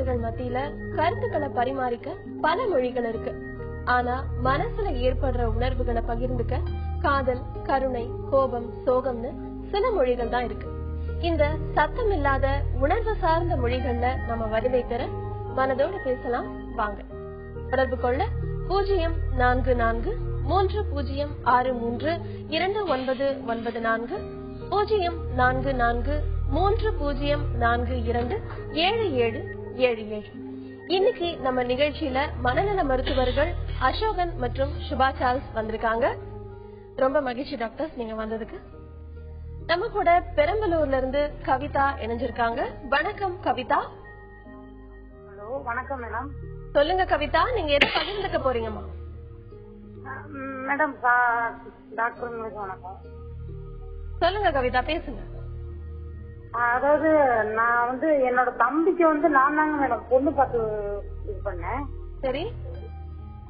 உறவுகள் மத்தியில கருத்துக்களை பரிமாறிக்க பல மொழிகள் இருக்கு. ஆனா மனசுல ஏற்படுற உணர்வுகளை பகிர்ந்துக்க காதல், கருணை, கோபம், சோகம்னு சில மொழிகள் தான் இருக்கு. இந்த சத்தம் இல்லாத உணர்வு சார்ந்த மொழிகள்ல நம்ம வலிமை பெற மனதோடு பேசலாம். வாங்க. தொடர்பு கொள்ள 0443632994 0443042777. இன்னைக்கு நம்ம நிகழ்ச்சியில மனநல மருத்துவர்கள் அசோகன் மற்றும் சுபா சார்ல்ஸ் வந்திருக்காங்க. ரொம்ப மகிழ்ச்சி டாக்டர்ஸ் நீங்க வந்ததுக்கு. நம்ம கூட பெரம்பலூர்ல இருந்து கவிதா இணைஞ்சிருக்காங்க. வணக்கம் கவிதா. ஹலோ, வணக்கம் மேடம். சொல்லுங்க கவிதா, நீங்க எதை பகிர்ந்துக்க போறீங்கம்மா? மேடம் டாக்டர் வணக்கம். சொல்லுங்க கவிதா, பேசுங்க. அதாவது நான் என்னோட தம்பிக்கு நான் தாங்க மேடம் பொண்ணு பார்த்து இது பண்ணேன். சரி.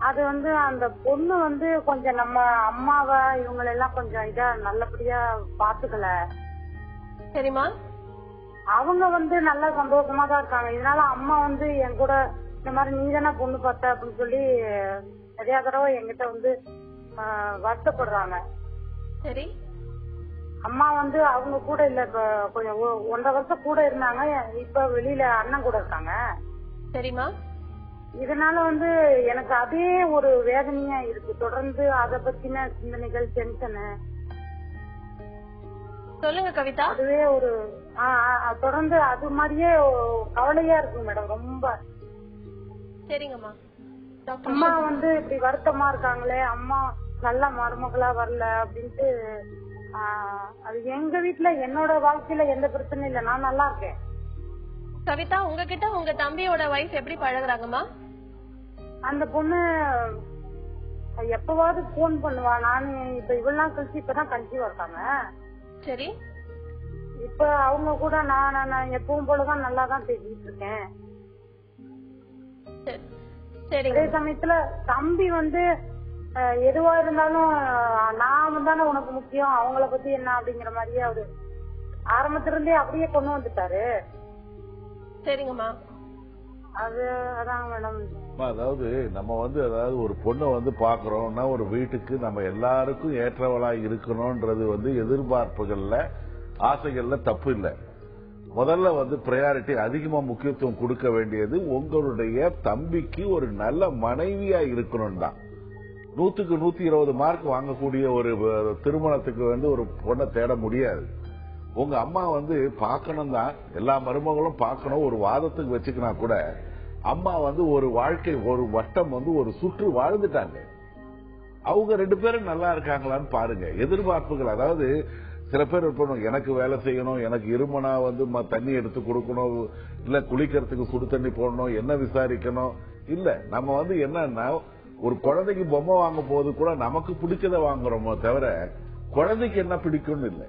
அது அந்த பொண்ணு கொஞ்சம் நம்ம அம்மாவை இவங்களெல்லாம் கொஞ்சம் இதா நல்லபடியா பாத்துக்கல. சரிம்மா. அவங்க நல்லா சந்தோஷமா தான் இருக்காங்க. இதனால அம்மா என் கூட இந்த மாதிரி நீ தானே பொண்ணு பார்த்த அப்படின்னு சொல்லி நிறைய தடவை என்கிட்ட வருத்தப்படுறாங்க. சரி. அம்மா அவங்க கூட இல்ல, இப்ப கொஞ்சம் 1.5 வருஷம் கூட இருந்தாங்க. இப்ப வெளியில அண்ணன் கூட இருக்காங்க. சரிம்மா. இதனால எனக்கு அதே ஒரு வேதனையா இருக்கு. தொடர்ந்து அத பத்தின சிந்தனைகள், டென்ஷனு. சொல்லுங்க கவிதா. அதுவே ஒரு தொடர்ந்து அது மாதிரியே கவலையா இருக்கு மேடம் ரொம்ப. சரிங்கம்மா. அம்மா இப்படி வருத்தமா இருக்காங்களே, அம்மா நல்ல மருமகளா வரல அப்படின்ட்டு. அது எங்க வீட்டுல என்னோட வாழ்க்கையில எந்த பிரச்சனையும் இல்ல, நான் நல்லா இருக்கேன். கவிதா, உங்ககிட்ட உங்க தம்பியோட வைஃப் எப்படி பழகுறாங்கம்மா? அந்த பொண்ணு எப்பவாவது போன் பண்ணுவா. நான் இப்ப இவ்வளவு நாள் கழிச்சு இப்பதான் கன்சீவ் இருக்காங்க. சரி. இப்ப அவங்க கூட நான் எப்பவும் போலதான் நல்லாதான் பேசிட்டு இருக்கேன். அதே சமயத்துல தம்பி எதுவா இருந்தாலும் நான் தானே உனக்கு முக்கியம், அவங்கள பத்தி என்ன அப்படிங்கிற மாதிரியே அவரு ஆரம்பத்துல இருந்தே அப்படியே கொண்டு வந்துட்டாரு. சரிங்கம்மா. அதாங்க மேடம். அதாவது நம்ம அதாவது ஒரு பொண்ணை பாக்குறோம்னா ஒரு வீட்டுக்கு நம்ம எல்லாருக்கும் ஏற்றவளா இருக்கணும்ன்றது எதிர்பார்ப்புகள்ல, ஆசைகள்ல தப்பு இல்லை. முதல்ல பிரையாரிட்டி அதிகமா முக்கியத்துவம் கொடுக்க வேண்டியது உங்களுடைய தம்பிக்கு ஒரு நல்ல மனைவியா இருக்கணும் தான். 100க்கு 120 மார்க் வாங்கக்கூடிய ஒரு திருமணத்துக்கு ஒரு பொண்ணை தேட முடியாது. உங்க அம்மா பாக்கணும் தான், எல்லா மருமகளும் பாக்கணும் ஒரு வாதத்துக்கு வச்சுக்கினா கூட அம்மா ஒரு வாழ்க்கை, ஒரு வட்டம், ஒரு சுற்று வாழ்ந்துட்டாங்க. அவங்க 2 பேரும் நல்லா இருக்காங்களான்னு பாருங்க. எதிர்பார்ப்புகள், அதாவது சில பேர் இருப்போம், எனக்கு வேலை செய்யணும், எனக்கு இருமனா தண்ணி எடுத்து கொடுக்கணும், இல்ல குளிக்கிறதுக்கு சுடு தண்ணி போடணும், என்ன விசாரிக்கணும். இல்ல நம்ம என்னன்னா ஒரு குழந்தைக்கு பொம்மை வாங்க போது கூட நமக்கு பிடிச்சத வாங்குறோமோ தவிர குழந்தைக்கு என்ன பிடிக்கும்னு இல்லை.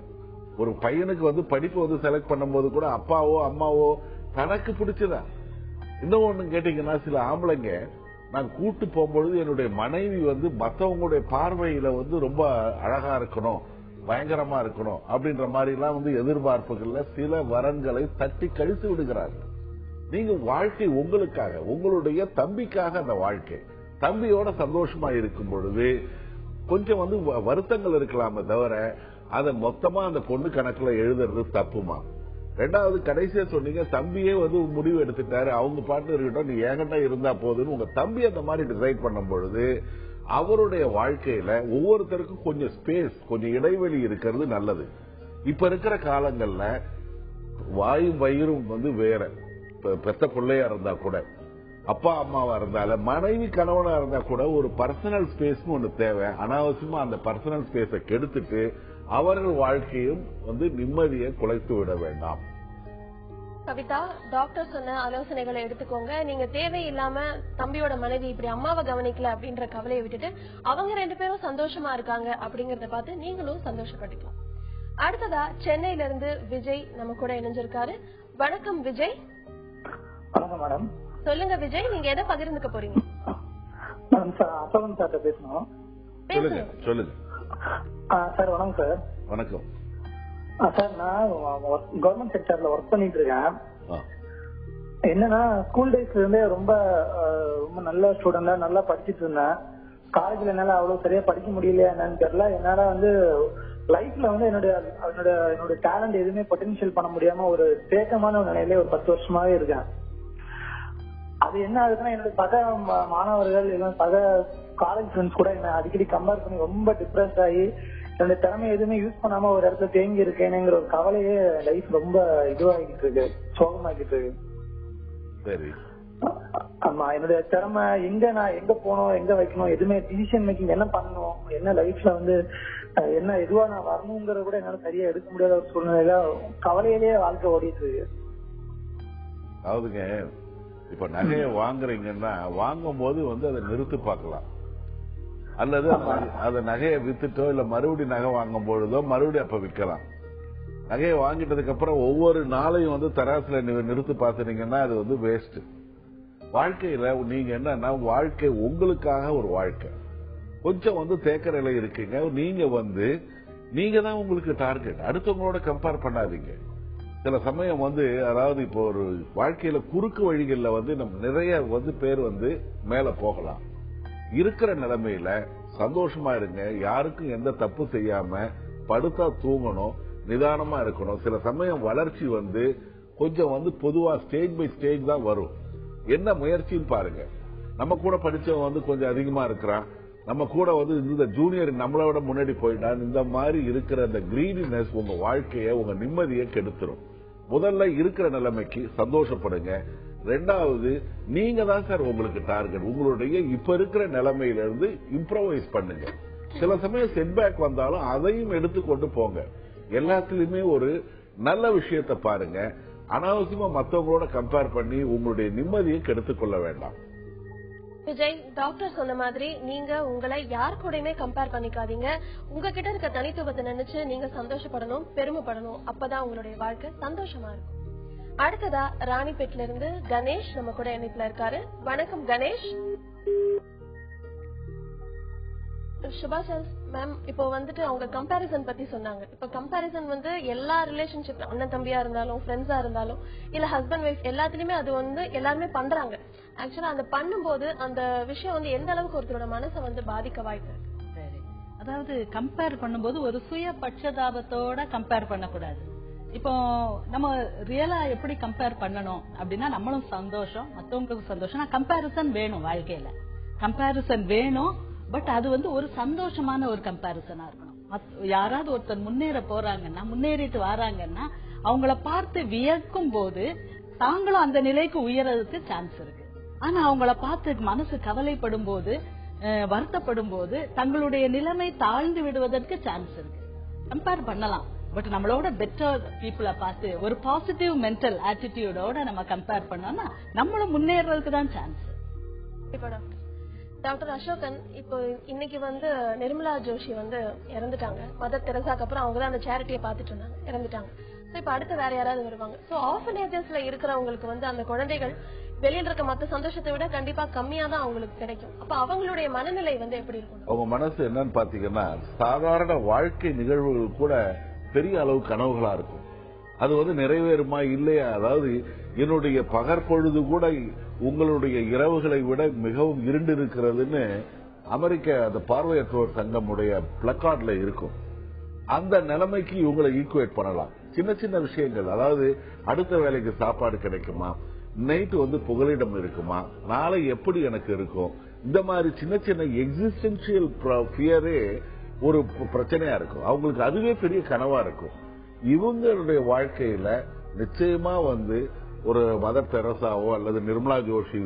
ஒரு பையனுக்கு படிப்பு செலக்ட் பண்ணும் போது கூட அப்பாவோ அம்மாவோ தனக்கு பிடிச்சதா. இன்னும் ஒண்ணு கேட்டீங்கன்னா, சில ஆம்பளைங்க நான் கூட்டு போகும்பொழுது என்னுடைய மனைவி மத்தவங்களுடைய பார்வையில ரொம்ப அழகா இருக்கணும், பயங்கரமா இருக்கணும் அப்படின்ற மாதிரி எல்லாம் எதிர்பார்ப்புகள்ல சில வரன்களை தட்டி கழித்து விடுகிறார்கள். நீங்க வாழ்க்கை உங்களுக்காக, உங்களுடைய தம்பிக்காக, அந்த வாழ்க்கை தம்பியோட சந்தோஷமா இருக்கும் பொழுது கொஞ்சம் வருத்தங்கள் இருக்கலாமே தவிர அதை மொத்தமா அந்த பொண்ணு கணக்குல எழுதுறது தப்புமா. 2வது, கடைசியா சொன்னீங்க தம்பியே முடிவு எடுத்துட்டாரு, அவங்க பாட்டு இருக்கட்டும், நீ என்கிட்ட இருந்தா போதுன்னு உங்க தம்பி அந்த மாதிரி டிசைட் பண்ணும் பொழுது அவருடைய வாழ்க்கையில ஒவ்வொருத்தருக்கும் கொஞ்சம் ஸ்பேஸ், கொஞ்சம் இடைவெளி இருக்கிறது நல்லது. இப்ப இருக்கிற காலங்கள்ல வாயும் வயிறும் வேற. பெத்த பிள்ளையா இருந்தா கூட, அப்பா அம்மாவா இருந்தால, மனைவி கணவனா இருந்தா கூட ஒரு பர்சனல் ஸ்பேஸ் ஒண்ணு தேவை. அனாவசியமா அந்த பர்சனல் ஸ்பேஸை கெடுத்துட்டு அவர்கள் வாழ்க்கையும் நிம்மதியை குலைத்து விட வேண்டாம். கவிதா, டாக்டர் சொன்ன ஆலோசனைகளை எடுத்துக்கோங்க. நீங்க தேவையில்லாம தம்பியோட மனைவி இப்படி அம்மாவை கவனிக்கல அப்படின்ற கவலையை விட்டுட்டு அவங்க 2 பேரும் சந்தோஷமா இருக்காங்க அப்படிங்கறத பார்த்து நீங்களும் சந்தோஷப்பட்டுக்கலாம். அடுத்ததா சென்னையில இருந்து விஜய் நம்ம கூட இணைஞ்சிருக்காரு. வணக்கம் விஜய். வணக்கம் மேடம். சொல்லுங்க விஜய், நீங்க எதை பகிர்ந்துக்க போறீங்க? அசோகன் சார் பேசணும். சொல்லுங்க சார். வணக்கம் சார். வணக்கம் சார். நான் கவர்மெண்ட் செக்டர்ல ஒர்க் பண்ணிட்டு இருக்கேன். என்னன்னா ஸ்கூல் டேஸ்ல இருந்தே ரொம்ப ரொம்ப நல்ல ஸ்டூடெண்டா நல்லா படிச்சிட்டு இருந்தேன். காலேஜ்ல என்னால அவ்வளவு சரியா படிக்க முடியலையா என்னன்னு தெரியல. என்னால வந்து லைஃப்ல வந்து என்னோட டேலண்ட் எதுவுமே பொட்டன்ஷியல் பண்ண முடியாம ஒரு தேக்கமான நிலையில ஒரு 10 வருஷமாவே இருக்கேன். அது என்ன ஆகுதுன்னா என்னோட சக மாணவர்கள் சக காலேஜ் ஃப்ரெண்ட்ஸ் கூட என்ன அடிக்கடி கம்பேர் பண்ணி ரொம்ப டிப்ரெஸ் ஆகி என்னோட திறமை எதுவுமே யூஸ் பண்ணாம ஒரு இடத்துல தேங்கி இருக்கேனுங்கிற ஒரு கவலையே லைஃப் ரொம்ப இதுவாகிட்டு இருக்கு, சோகமாக்கிட்டு இருக்கு. சரி. ஆமா, என்னுடைய திறமை நான் எங்க போகணும், எங்க வைக்கணும், எதுவுமே டிசிஷன் மேக்கிங் என்ன பண்ணணும், என்ன லைஃப்ல வந்து என்ன எதுவா நான் வரணுங்கிறத கூட என்னால சரியா எடுக்க முடியாத ஒரு சூழ்நிலையில கவலையிலேயே வாழ்க்கை ஓடிட்டு இருக்கு. அதாவதுங்க, இப்ப நகையை வாங்குறீங்கன்னா வாங்கும் போது வந்து அதை நிறுத்தி பார்க்கலாம், அல்லது அந்த நகையை வித்துட்டோ இல்ல மறுபடியும் நகை வாங்கும் பொழுதோ மறுபடியும் அப்ப விற்கலாம். நகையை வாங்கிட்டதுக்கு அப்புறம் ஒவ்வொரு நாளையும் வந்து தராசுல நிறுத்தி பார்த்துட்டீங்கன்னா அது வந்து வேஸ்ட். வாழ்க்கையில நீங்க என்னன்னா, வாழ்க்கை உங்களுக்காக ஒரு வாழ்க்கை. கொஞ்சம் வந்து தேக்கரையில இருக்கீங்க, நீங்க தான் உங்களுக்கு டார்கெட். அடுத்தவங்களோட கம்பேர் பண்ணாதீங்க. சில சமயம் வந்து அதாவது இப்போ ஒரு வாழ்க்கையில குறுக்கு வழிகள்ல வந்து நம்ம நிறைய வந்து பேர் வந்து மேல போகலாம். இருக்கிற நிலைமையில சந்தோஷமா இருங்க. யாருக்கும் எந்த தப்பு செய்யாம படுத்தா தூங்கணும், நிதானமா இருக்கணும். சில சமயம் வளர்ச்சி வந்து கொஞ்சம் வந்து பொதுவா ஸ்டேஜ் பை ஸ்டேஜ் தான் வரும். என்ன முயற்சின்னு பாருங்க. நம்ம கூட படிச்சவன் வந்து கொஞ்சம் அதிகமா இருக்கிறான், நம்ம கூட வந்து இந்த ஜூனியர் நம்மளை விட முன்னாடி போயிட்டான். இந்த மாதிரி இருக்கிற அந்த கிரீடினஸ் உங்க வாழ்க்கைய, உங்க நிம்மதியை கெடுத்துரும். முதல்ல இருக்கிற நிலைமைக்கு சந்தோஷப்படுங்க. ரெண்டாவது, நீங்க தான் சார் உங்களுக்கு டார்கெட். உங்களுடைய இப்ப இருக்கிற நிலைமையில இருந்து இம்ப்ரோவைஸ் பண்ணுங்க. சில சமயம் செட்பேக் வந்தாலும் அதையும் எடுத்துக்கொண்டு போங்க. எல்லாத்துலயுமே ஒரு நல்ல விஷயத்தை பாருங்க. அனாவசியமா மற்றவங்களோட கம்பேர் பண்ணி உங்களுடைய நிம்மதியை கெடுத்துக் கொள்ள வேண்டாம். விஜய், டாக்டர் சொன்ன மாதிரி நீங்க உங்களை யார் கூடயுமே கம்பேர் பண்ணிக்காதீங்க. உங்ககிட்ட இருக்க தனித்துவத்தை நினைச்சு நீங்க சந்தோஷப்படணும், பெருமைப்படணும். அப்பதான் உங்களுடைய வாழ்க்கை சந்தோஷமா இருக்கும். அடுத்ததா ராணிப்பேட்ல இருந்து கணேஷ் நம்ம கூட இணைப்புல இருக்காரு. வணக்கம் கணேஷ். சுபாஷ் மேம், இப்போ வந்துட்டு அவங்க கம்பேரிசன் பத்தி சொன்னாங்க. இப்ப கம்பேரிசன் வந்து எல்லா ரிலேஷன்ஷிப், அண்ணன் தம்பியா இருந்தாலும், ஃப்ரெண்ட்ஸா இருந்தாலும், இல்ல ஹஸ்பண்ட் ஒய்ஃப், எல்லாத்துலயுமே அது வந்து எல்லாருமே பண்றாங்க. ஆக்சுவலா அந்த பண்ணும்போது அந்த விஷயம் வந்து எந்த அளவுக்கு ஒருத்தரோட மனசை வந்து பாதிக்க வாய்ப்பு இருக்கு? சரி, அதாவது கம்பேர் பண்ணும்போது ஒரு சுய பட்சதாபத்தோட கம்பேர் பண்ணக்கூடாது. இப்போ நம்ம ரியலா எப்படி கம்பேர் பண்ணணும் அப்படின்னா, நம்மளும் சந்தோஷம், மத்தவங்களுக்கும் சந்தோஷம். கம்பேரிசன் வேணும் வாழ்க்கையில, கம்பேரிசன் வேணும். பட் அது வந்து ஒரு சந்தோஷமான ஒரு கம்பேரிசனா இருக்கணும். யாராவது ஒருத்தர் முன்னேற போறாங்கன்னா, முன்னேறிட்டு வராங்கன்னா, அவங்கள பார்த்து வியக்கும் போது தாங்களும் அந்த நிலைக்கு உயரதுக்கு சான்ஸ் இருக்கு. ஆனா அவங்கள பார்த்து மனசு கவலைப்படும் போது, வருத்தப்படும் போது தங்களுடைய நிலைமை தாழ்ந்து விடுவதற்கு சான்ஸ் இருக்கு. கம்பேர் பண்ணலாம், பட் நம்மளோட பெட்டர் பீப்புளை பார்த்து ஒரு பாசிட்டிவ் மென்டல் ஆட்டிடியூடோட நம்ம கம்பேர் பண்ணோம்னா நம்மளும் முன்னேறதுக்கு தான் சான்ஸ். டாக்டர் அசோகன், இப்போ இன்னைக்கு வந்து நிர்மலா ஜோஷி வந்து இறந்துட்டாங்க. மதர் தெரசாக்கு அப்புறம் அவங்க தான் அந்த சேரிட்டியை பார்த்துட்டு இருந்தாங்க, இறந்துட்டாங்க. சோ இப்ப அடுத்து வேற யாராவது வருவாங்க. சோ ஆர்ஃபனேஜஸ்ல இருக்கிறவங்களுக்கு வந்து அந்த குழந்தைகள் வெளியில இருக்க மத்த சந்தோஷத்தை விட கண்டிப்பா கம்மியா தான் அவங்களுக்கு கிடைக்கும். அப்ப அவங்களுடைய மனநிலை வந்து எப்படி இருக்கும்? அவங்க மனசு என்னன்னு பாத்தீங்கன்னா, சாதாரண வாழ்க்கை நிகழ்வுகள் கூட பெரிய அளவு கனவுகளா இருக்கும். அது வந்து நிறைவேறுமா இல்லையா? அதாவது என்னுடைய பகற்பொழுது கூட உங்களுடைய இரவுகளை விட மிகவும் இருண்டு இருக்கிறதுன்னு அமெரிக்க அந்த பார்வையற்றோர் சங்கமுடைய பிளக்கார்ட்ல இருக்கும். அந்த நிலைமைக்கு இவங்களை ஈக்குவேட் பண்ணலாம். சின்ன சின்ன விஷயங்கள், அதாவது அடுத்த வேலைக்கு சாப்பாடு கிடைக்குமா, நைட்டு வந்து புகலிடம் இருக்குமா, நாளை எப்படி எனக்கு இருக்கும், இந்த மாதிரி சின்ன சின்ன எக்ஸிஸ்டென்சியல் ஃபியரே ஒரு பிரச்சனையா இருக்கும். அவங்களுக்கு அதுவே பெரிய கனவா இருக்கும். இவங்களுடைய வாழ்க்கையில நிச்சயமா வந்து ஒரு மதர் தெரசாவோ அல்லது நிர்மலா ஜோஷி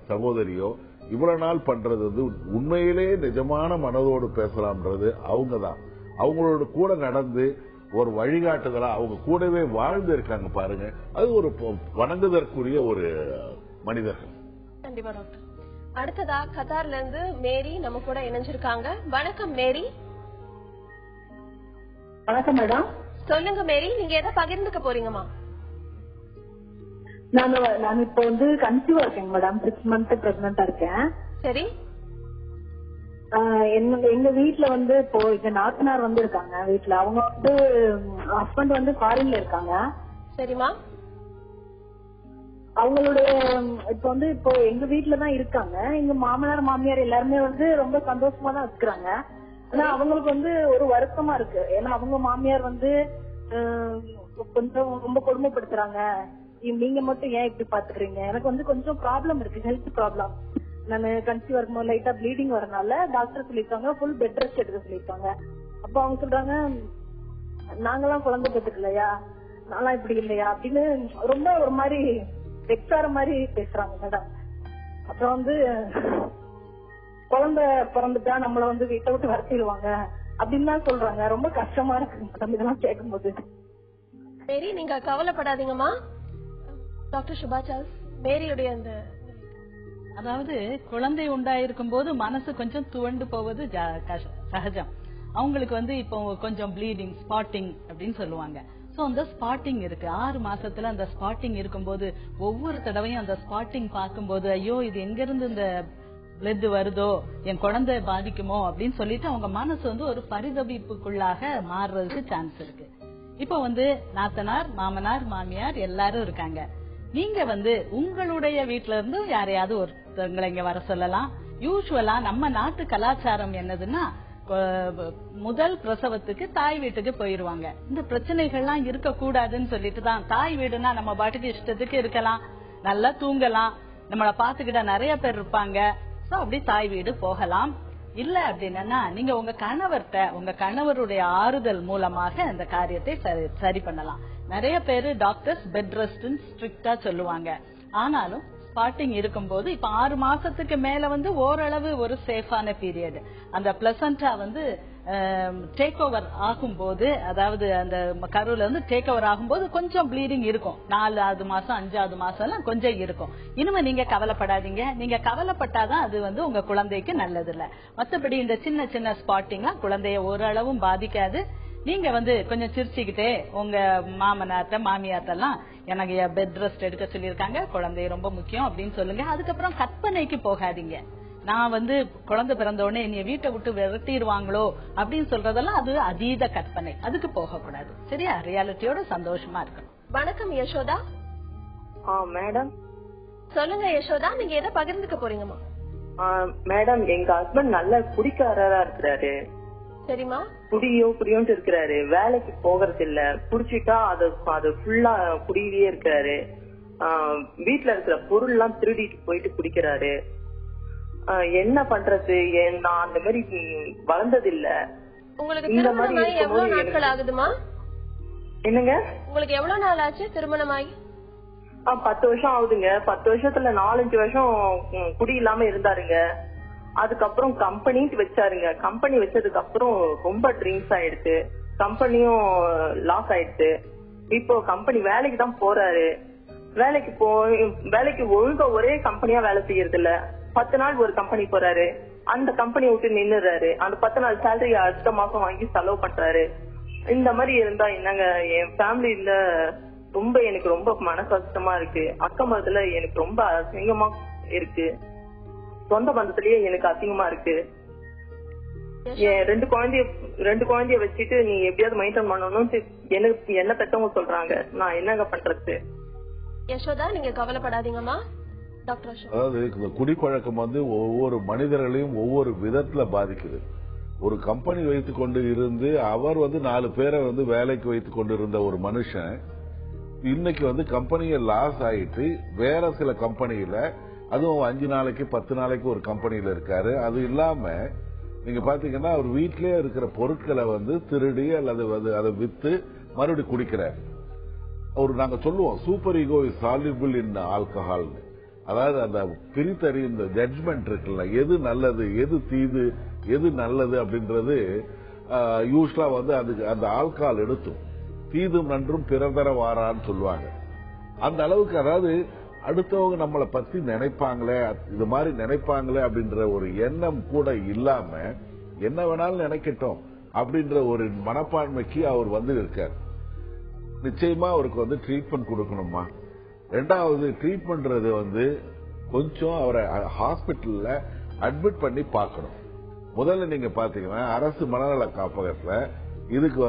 சகோதரியோ இவ்வளவு நாள் பண்றது வந்து உண்மையிலே நிஜமான மனதோடு பேசலாம்ன்றது அவங்கதான். அவங்களோட கூட நடந்து ஒரு வழிகாட்டுதலா அவங்க கூடவே வாழ்ந்து இருக்காங்க பாருங்க. அது ஒரு வணங்குதற்குரிய ஒரு மனிதர்கள். கண்டிப்பா டாக்டர். அடுத்ததா கத்தார்ல இருந்து மேரி நம்ம கூட இணைஞ்சிருக்காங்க. வணக்கம் மேரி. வணக்கம் மேடம். சொல்லுங்க மேரி, நீங்க எதை பகிர்ந்துக்க போறீங்கம்மா? நான் இப்போ வந்து கன்சீவா இருக்கேன் மேடம். 6 months பிரெக்னண்டா இருக்கேன். சரி. எங்க வீட்டுல வந்து இப்போ எங்க நாத்தனார் வந்து இருக்காங்க வீட்டுல. அவங்க வந்து ஹஸ்பண்ட் வந்து ஃபாரின்ல இருக்காங்க. சரிமா. அவங்களுடைய இப்போ எங்க வீட்டுலதான் இருக்காங்க. எங்க மாமனார் மாமியார் எல்லாருமே ரொம்ப சந்தோஷமா தான் இருக்கிறாங்க. ஆனா அவங்களுக்கு ஒரு வருத்தமா இருக்கு. ஏன்னா அவங்க மாமியார் கொஞ்சம் ரொம்ப கொடுமைப்படுத்துறாங்க. நீங்க மட்டும் ஏன் இப்படி பாத்துக்கிறீங்க? எனக்கு கொஞ்சம் ப்ராப்ளம் இருக்கு, ஹெல்த் ப்ராப்ளம். நான் கன்சீவ் இருக்கும்போது லைட்டா ப்ளீடிங் வரனால டாக்டர் சொல்லிருக்காங்க ஃபுல் பெட் ரெஸ்ட் எடுக்க சொல்லிருக்காங்க. அப்ப அவங்க சொல்றாங்க நாங்கெல்லாம் குழந்தை பெற்றுக்கலையா, நான்லாம் இப்படி இல்லையா அப்படின்னு ரொம்ப ஒரு மாதிரி வெக்ஸார மாதிரி பேசுறாங்க மேடம். அப்புறம் குழந்தை பிறந்துட்டா நம்மள வீட்டை விட்டு வரத்திடுவாங்க அப்படின்னு தான் சொல்றாங்க. ரொம்ப கஷ்டமா இருக்கு மேடம் இதெல்லாம் கேட்கும் போது. மேரி, நீங்க கவலைப்படாதீங்கம்மா. டாக்டர் சுபா சார்ல்ஸ், மேரியுடைய அதாவது குழந்தை உண்டாயிருக்கும் போது மனசு கொஞ்சம் துவண்டு போவது சகஜம். அவங்களுக்கு இப்போ கொஞ்சம் ப்ளீடிங், ஸ்பாட்டிங் அப்படின்னு சொல்லுவாங்க. சோ அந்த ஸ்பாட்டிங் இருக்கு. 6 மாசத்துல அந்த ஸ்பாட்டிங் இருக்கும்போது ஒவ்வொரு தடவையும் அந்த ஸ்பாட்டிங் பார்க்கும்போது ஐயோ இது எங்க இருந்து இந்த பிளட் வருதோ, என் குழந்தை பாதிக்குமோ அப்படின்னு சொல்லிட்டு அவங்க மனசு ஒரு பரிதவிப்புக்குள்ளாக மாறுறதுக்கு சான்ஸ் இருக்கு. இப்போ நாத்தனார், மாமனார், மாமியார் எல்லாரும் இருக்காங்க. நீங்க உங்களுடைய வீட்டுல இருந்து யாரையாவது ஒருத்தவங்களை இங்க வர சொல்லலாம். யூசுவலா நம்ம நாட்டு கலாச்சாரம் என்னதுன்னா முதல் பிரசவத்துக்கு தாய் வீட்டுக்கு போயிருவாங்க. இந்த பிரச்சனைகள்லாம் இருக்க கூடாதுன்னு சொல்லிட்டு தான் தாய் வீடுனா நம்ம பாட்டுக்கு இஷ்டத்துக்கு இருக்கலாம், நல்லா தூங்கலாம், நம்மள பாத்துக்கிட்ட நிறைய பேர் இருப்பாங்க. சோ அப்படி தாய் வீடு போகலாம். இல்ல அப்படின்னா நீங்க உங்க கணவர்கிட்ட, உங்க கணவருடைய ஆறுதல் மூலமாக அந்த காரியத்தை சரி பண்ணலாம். நிறைய பேரு டாக்டர்ஸ் பெட் ரெஸ்ட் ஸ்ட்ரிக்டா சொல்லுவாங்க. ஆனாலும் ஸ்பாட்டிங் இருக்கும்போது இப்ப 6 மாசத்துக்கு மேல ஓரளவு ஒரு சேஃபான பீரியட். அந்த பிளசண்டா டேக் ஓவர் ஆகும்போது, அதாவது அந்த கருவுல டேக் ஓவர் ஆகும்போது கொஞ்சம் ப்ளீடிங் இருக்கும். 4வது மாசம் 5வது மாசம் எல்லாம் கொஞ்சம் இருக்கும். இனிமே நீங்க கவலைப்படாதீங்க. நீங்க கவலைப்பட்டாதான் அது உங்க குழந்தைக்கு நல்லது இல்ல. மத்தபடி இந்த சின்ன சின்ன ஸ்பாட்டிங்லாம் குழந்தைய ஓரளவும் பாதிக்காது. நீங்க கொஞ்சம் சிரிச்சுக்கிட்டே உங்க மாமனார்ட்ட, மாமியார்ட்டெல்லாம் எனக்கு பெட் ரெஸ்ட் எடுக்க சொல்லியிருக்காங்க, குழந்தை ரொம்ப முக்கியம் அப்படின்னு சொல்லுங்க. அதுக்கப்புறம் கற்பனைக்கு போகாதீங்க. நான் குழந்தை பிறந்த உடனே என்னைய வீட்டை விட்டு விரட்டிடுவாங்களோ அப்படின்னு சொல்றதெல்லாம் அது அதீத கற்பனை. அதுக்கு போக கூடாது. சரியா? ரியாலிட்டியோட சந்தோஷமா இருக்கணும். வணக்கம் யசோதா. மேடம் சொல்லுங்க யசோதா, நீங்க எதை பகிர்ந்துக்க போறீங்கம்மா? மேடம், எங்க ஹஸ்பண்ட் நல்ல குடிக்காரரா இருக்கிறாரு. சரிமா? குடியோன்ட்டு இருக்கிறாரு. வேலைக்கு போகிறது இல்ல. குடிச்சிட்டா அது ஃபுல்லா குடியிலேயே இருக்கிறாரு. வீட்டுல இருக்கிற பொருள் எல்லாம் திருடிட்டு போயிட்டு குடிக்கிறாரு. என்ன பண்றது? நான் அந்த மாதிரி வளர்ந்தது இல்ல. உங்களுக்கு திருமணமாயி எவ்வளவு நாட்கள் ஆகுதுமா? என்னங்க? உங்களுக்கு எவ்வளவு நாள் ஆச்சு திருமணமாயி? 10 வருஷம் ஆகுதுங்க. 10 வருஷத்துல 4-5 வருஷம் குடி இல்லாம இருந்தாருங்க. அதுக்கப்புறம் கம்பெனி வச்சாருங்க. கம்பெனி வச்சதுக்கு அப்புறம் ரொம்ப ட்ரிங்க்ஸ் ஆயிடுச்சு. கம்பெனியும் லாஸ் ஆயிடுச்சு. இப்போ கம்பெனி வேலைக்கு தான் போறாரு. வேலைக்கு ஒழுங்கா ஒரே கம்பெனியா வேலை செய்யறது இல்ல. 10 நாள் ஒரு கம்பெனி போறாரு, அந்த கம்பெனியை விட்டு நின்னுறாரு. அந்த 10 நாள் சேலரி அடுத்த மாசம் வாங்கி செலவு பண்றாரு. இந்த மாதிரி இருந்தா என்னங்க? என் ஃபேமிலில எனக்கு ரொம்ப மன கஷ்டமா இருக்கு. அக்கம் பக்கத்துல எனக்கு ரொம்ப அசிங்கமா இருக்கு. சொந்த பந்தத்திலேயே எனக்கு அசிங்கமா இருக்கு. என் 2 குழந்தைய வச்சுட்டு நீ எப்படியாவது மெயின்டைன் பண்ணணும்னு என்ன பெற்றவங்க சொல்றாங்க. நான் என்னங்க பண்றது? யசோதா, நீங்க கவலைப்படாதீங்கம்மா. டாக்டர் அதாவது இந்த குடிப்பழக்கம் ஒவ்வொரு மனிதர்களையும் ஒவ்வொரு விதத்துல பாதிக்குது. ஒரு கம்பெனி வைத்துக் கொண்டு இருந்து அவர் 4 பேரை வேலைக்கு வைத்துக் கொண்டு இருந்த ஒரு மனுஷன் இன்னைக்கு கம்பெனியை லாஸ் ஆயிட்டு வேற சில கம்பெனியில, அதுவும் 5 நாளைக்கு 10 நாளைக்கு ஒரு கம்பெனியில இருக்காரு. அது இல்லாம நீங்க பாத்தீங்கன்னா அவர் வீட்டிலேயே இருக்கிற பொருட்களை திருடி அல்லது அதை வித்து மறுபடியும் குடிக்கிறார். நாங்க சொல்லுவோம் super ego is soluble in alcohol. அதாவது அந்த பிரித்தறியும் இந்த ஜட்ஜ்மெண்ட் இருக்குல்ல, எது நல்லது எது தீது எது நல்லது அப்படின்றது யூஸ்வலா அந்த ஆல்கஹால் எடுத்தும் தீதும் நன்றும் பிறதர வாரான்னு சொல்லுவாங்க. அந்த அளவுக்கு, அதாவது அடுத்தவங்க நம்மளை பத்தி நினைப்பாங்களே, இது மாதிரி நினைப்பாங்களே அப்படின்ற ஒரு எண்ணம் கூட இல்லாம என்ன வேணாலும் நினைக்கட்டும் அப்படின்ற ஒரு மனப்பான்மைக்கு அவர் இருக்கார். நிச்சயமா அவருக்கு ட்ரீட்மெண்ட் கொடுக்கணுமா. 2வது ட்ரீட்மெண்ட்றது கொஞ்சம் அவரை ஹாஸ்பிட்டல்ல அட்மிட் பண்ணி பார்க்கணும். முதல்ல நீங்க பாத்தீங்கன்னா அரசு மனநல காப்பகத்துல இதுக்கு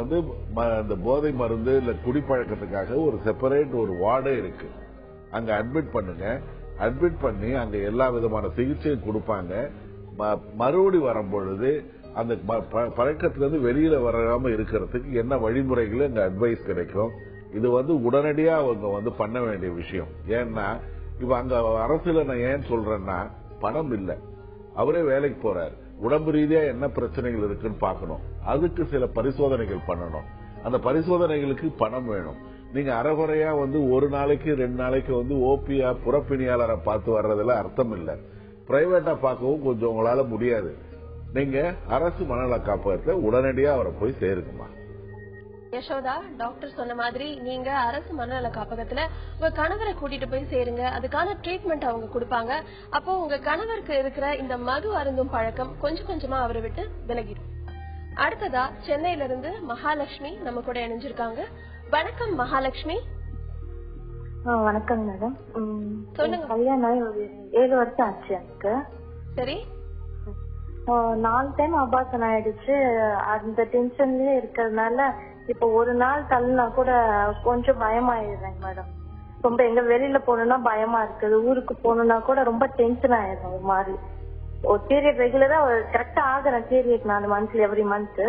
இந்த போதை மருந்து இல்ல குடிப்பழக்கத்துக்காக ஒரு செப்பரேட் ஒரு வார்டே இருக்கு. அங்க அட்மிட் பண்ணுங்க. அட்மிட் பண்ணி அங்க எல்லா விதமான சிகிச்சையும் கொடுப்பாங்க. மறுபடி வரும்பொழுது அந்த பழக்கத்திலிருந்து வெளியில வராம இருக்கிறதுக்கு என்ன வழிமுறைகள் அங்க அட்வைஸ் கிடைக்கும். இது உடனடியா அவங்க பண்ண வேண்டிய விஷயம். ஏன்னா இப்ப அங்க அரசுல நான் ஏன் சொல்றேன்னா, பணம் இல்ல, அவரே வேலைக்கு போறாரு, உடம்பு ரீதியா என்ன பிரச்சனைகள் இருக்குன்னு பாக்கணும், அதுக்கு சில பரிசோதனைகள் பண்ணணும். அந்த பரிசோதனைகளுக்கு பணம் வேணும். நீங்க அரைகுறையா ஒரு நாளைக்கு 2 நாளைக்கு ஓபியா புறப்பிணியாளரை பார்த்து வர்றதுல அர்த்தம் இல்ல. பிரைவேட்டா பார்க்கவும் கொஞ்சம் உங்களால முடியாது. நீங்க அரசு மனநல காப்பகத்துல உடனடியா அவரை போய் சேருங்கம்மா. யசோதா, டாக்டர் சொன்ன மாதிரி நீங்க அரசு மனநல காப்பகத்துல உங்க கணவரை கூட்டிட்டு போய் சேருங்க. அதுக்கான ட்ரீட்மெண்ட் அவங்க கொடுப்பாங்க. அப்போ உங்க கணவருக்கு இருக்கிற இந்த மது அருந்தும் பழக்கம் கொஞ்சம் கொஞ்சமா அவரை விட்டு விலகிடும். அடுத்ததா சென்னையில இருந்து மகாலட்சுமி நம்ம கூட இணைஞ்சிருக்காங்க. வணக்கம் மகாலட்சுமி. வணக்கம் மேடம். சொல்லுங்க. கல்யாணம் 7 வருஷம் ஆச்சு எனக்கு. சரி. 4 டைம் அபார்ஷன் ஆயிடுச்சு. அந்த டென்ஷன்லயே இருக்கிறதுனால இப்ப ஒரு நாள் தள்ளினா கூட கொஞ்சம் பயமாயிடுறேன் மேடம். ரொம்ப எங்க வெளியில போகணும்னா பயமா இருக்குது, ஊருக்கு போகணும்னா கூட ரொம்ப டென்ஷன் ஆயிடுறேன். ஒரு மாதிரி ஒரு பீரியட் ரெகுலரா கரெக்டா ஆகுறேன். பீரியட் 4 மந்த்ல எவ்ரி மந்த்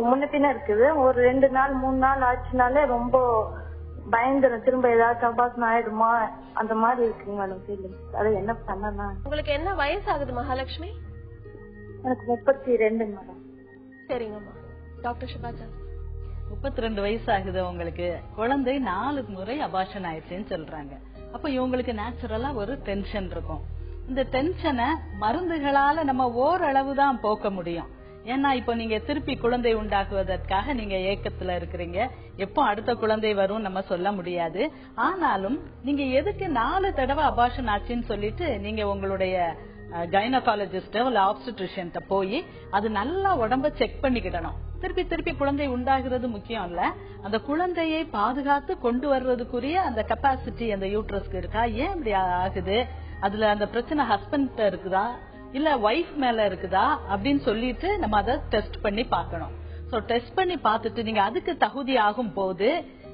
முன்ன பின்ன இருக்குது. ஒரு 2 நாள் 3 நாள் ஆச்சுனாலே ரொம்ப பயந்துரும், திரும்ப ஏதாச்சும் அபார்ஷன் ஆயிடுமா அந்த மாதிரி இருக்குங்க மேடம் ஃபீலிங். அதை என்ன பண்ணலாம்? உங்களுக்கு என்ன வயசு ஆகுது மகாலட்சுமி? எனக்கு 32 மேடம். சரிங்கம்மா. டாக்டர் சுபாஜா. 32 வயசு ஆகுது உங்களுக்கு. குழந்தை 4 முறை அபார்ஷன் ஆயிடுச்சுன்னு சொல்றாங்க. அப்ப இவங்களுக்கு நேச்சுரலா ஒரு டென்ஷன் இருக்கும். இந்த டென்ஷனை மருந்துகளால நம்ம ஓரளவுதான் போக்க முடியும். ஏன்னா இப்ப நீங்க திருப்பி குழந்தை உண்டாக்குவதற்காக நீங்க ஏக்கத்துல இருக்கிறீங்க. எப்போ அடுத்த குழந்தை வரும் நம்ம சொல்ல முடியாது. ஆனாலும் நீங்க எதுக்கு 4 தடவை அபார்ஷன் ஆச்சுன்னு சொல்லிட்டு நீங்க உங்களுடைய கைனகாலஜிஸ்ட் இல்ல ஆப்ஸ்டிட்ரிஷியன்ட்ட போய் அது நல்லா உடம்ப செக் பண்ணிக்கிடணும். திருப்பி திருப்பி குழந்தை உண்டாகிறது முக்கியம் இல்ல, அந்த குழந்தையை பாதுகாத்து கொண்டு வர்றதுக்குரிய அந்த கெப்பாசிட்டி அந்த யூட்ரஸ்க்கு இருக்கா, ஏன் இப்படி ஆகுது, அதுல அந்த பிரச்சனை ஹஸ்பண்ட் இருக்குதா இல்ல ஒய்ஃப் மேல இருக்குதா அப்படின்னு சொல்லிட்டு நம்ம அதை டெஸ்ட் பண்ணி பார்க்கணும். சோ டெஸ்ட் பண்ணி பார்த்துட்டு நீங்க அதுக்கு தகுதி ஆகும் போது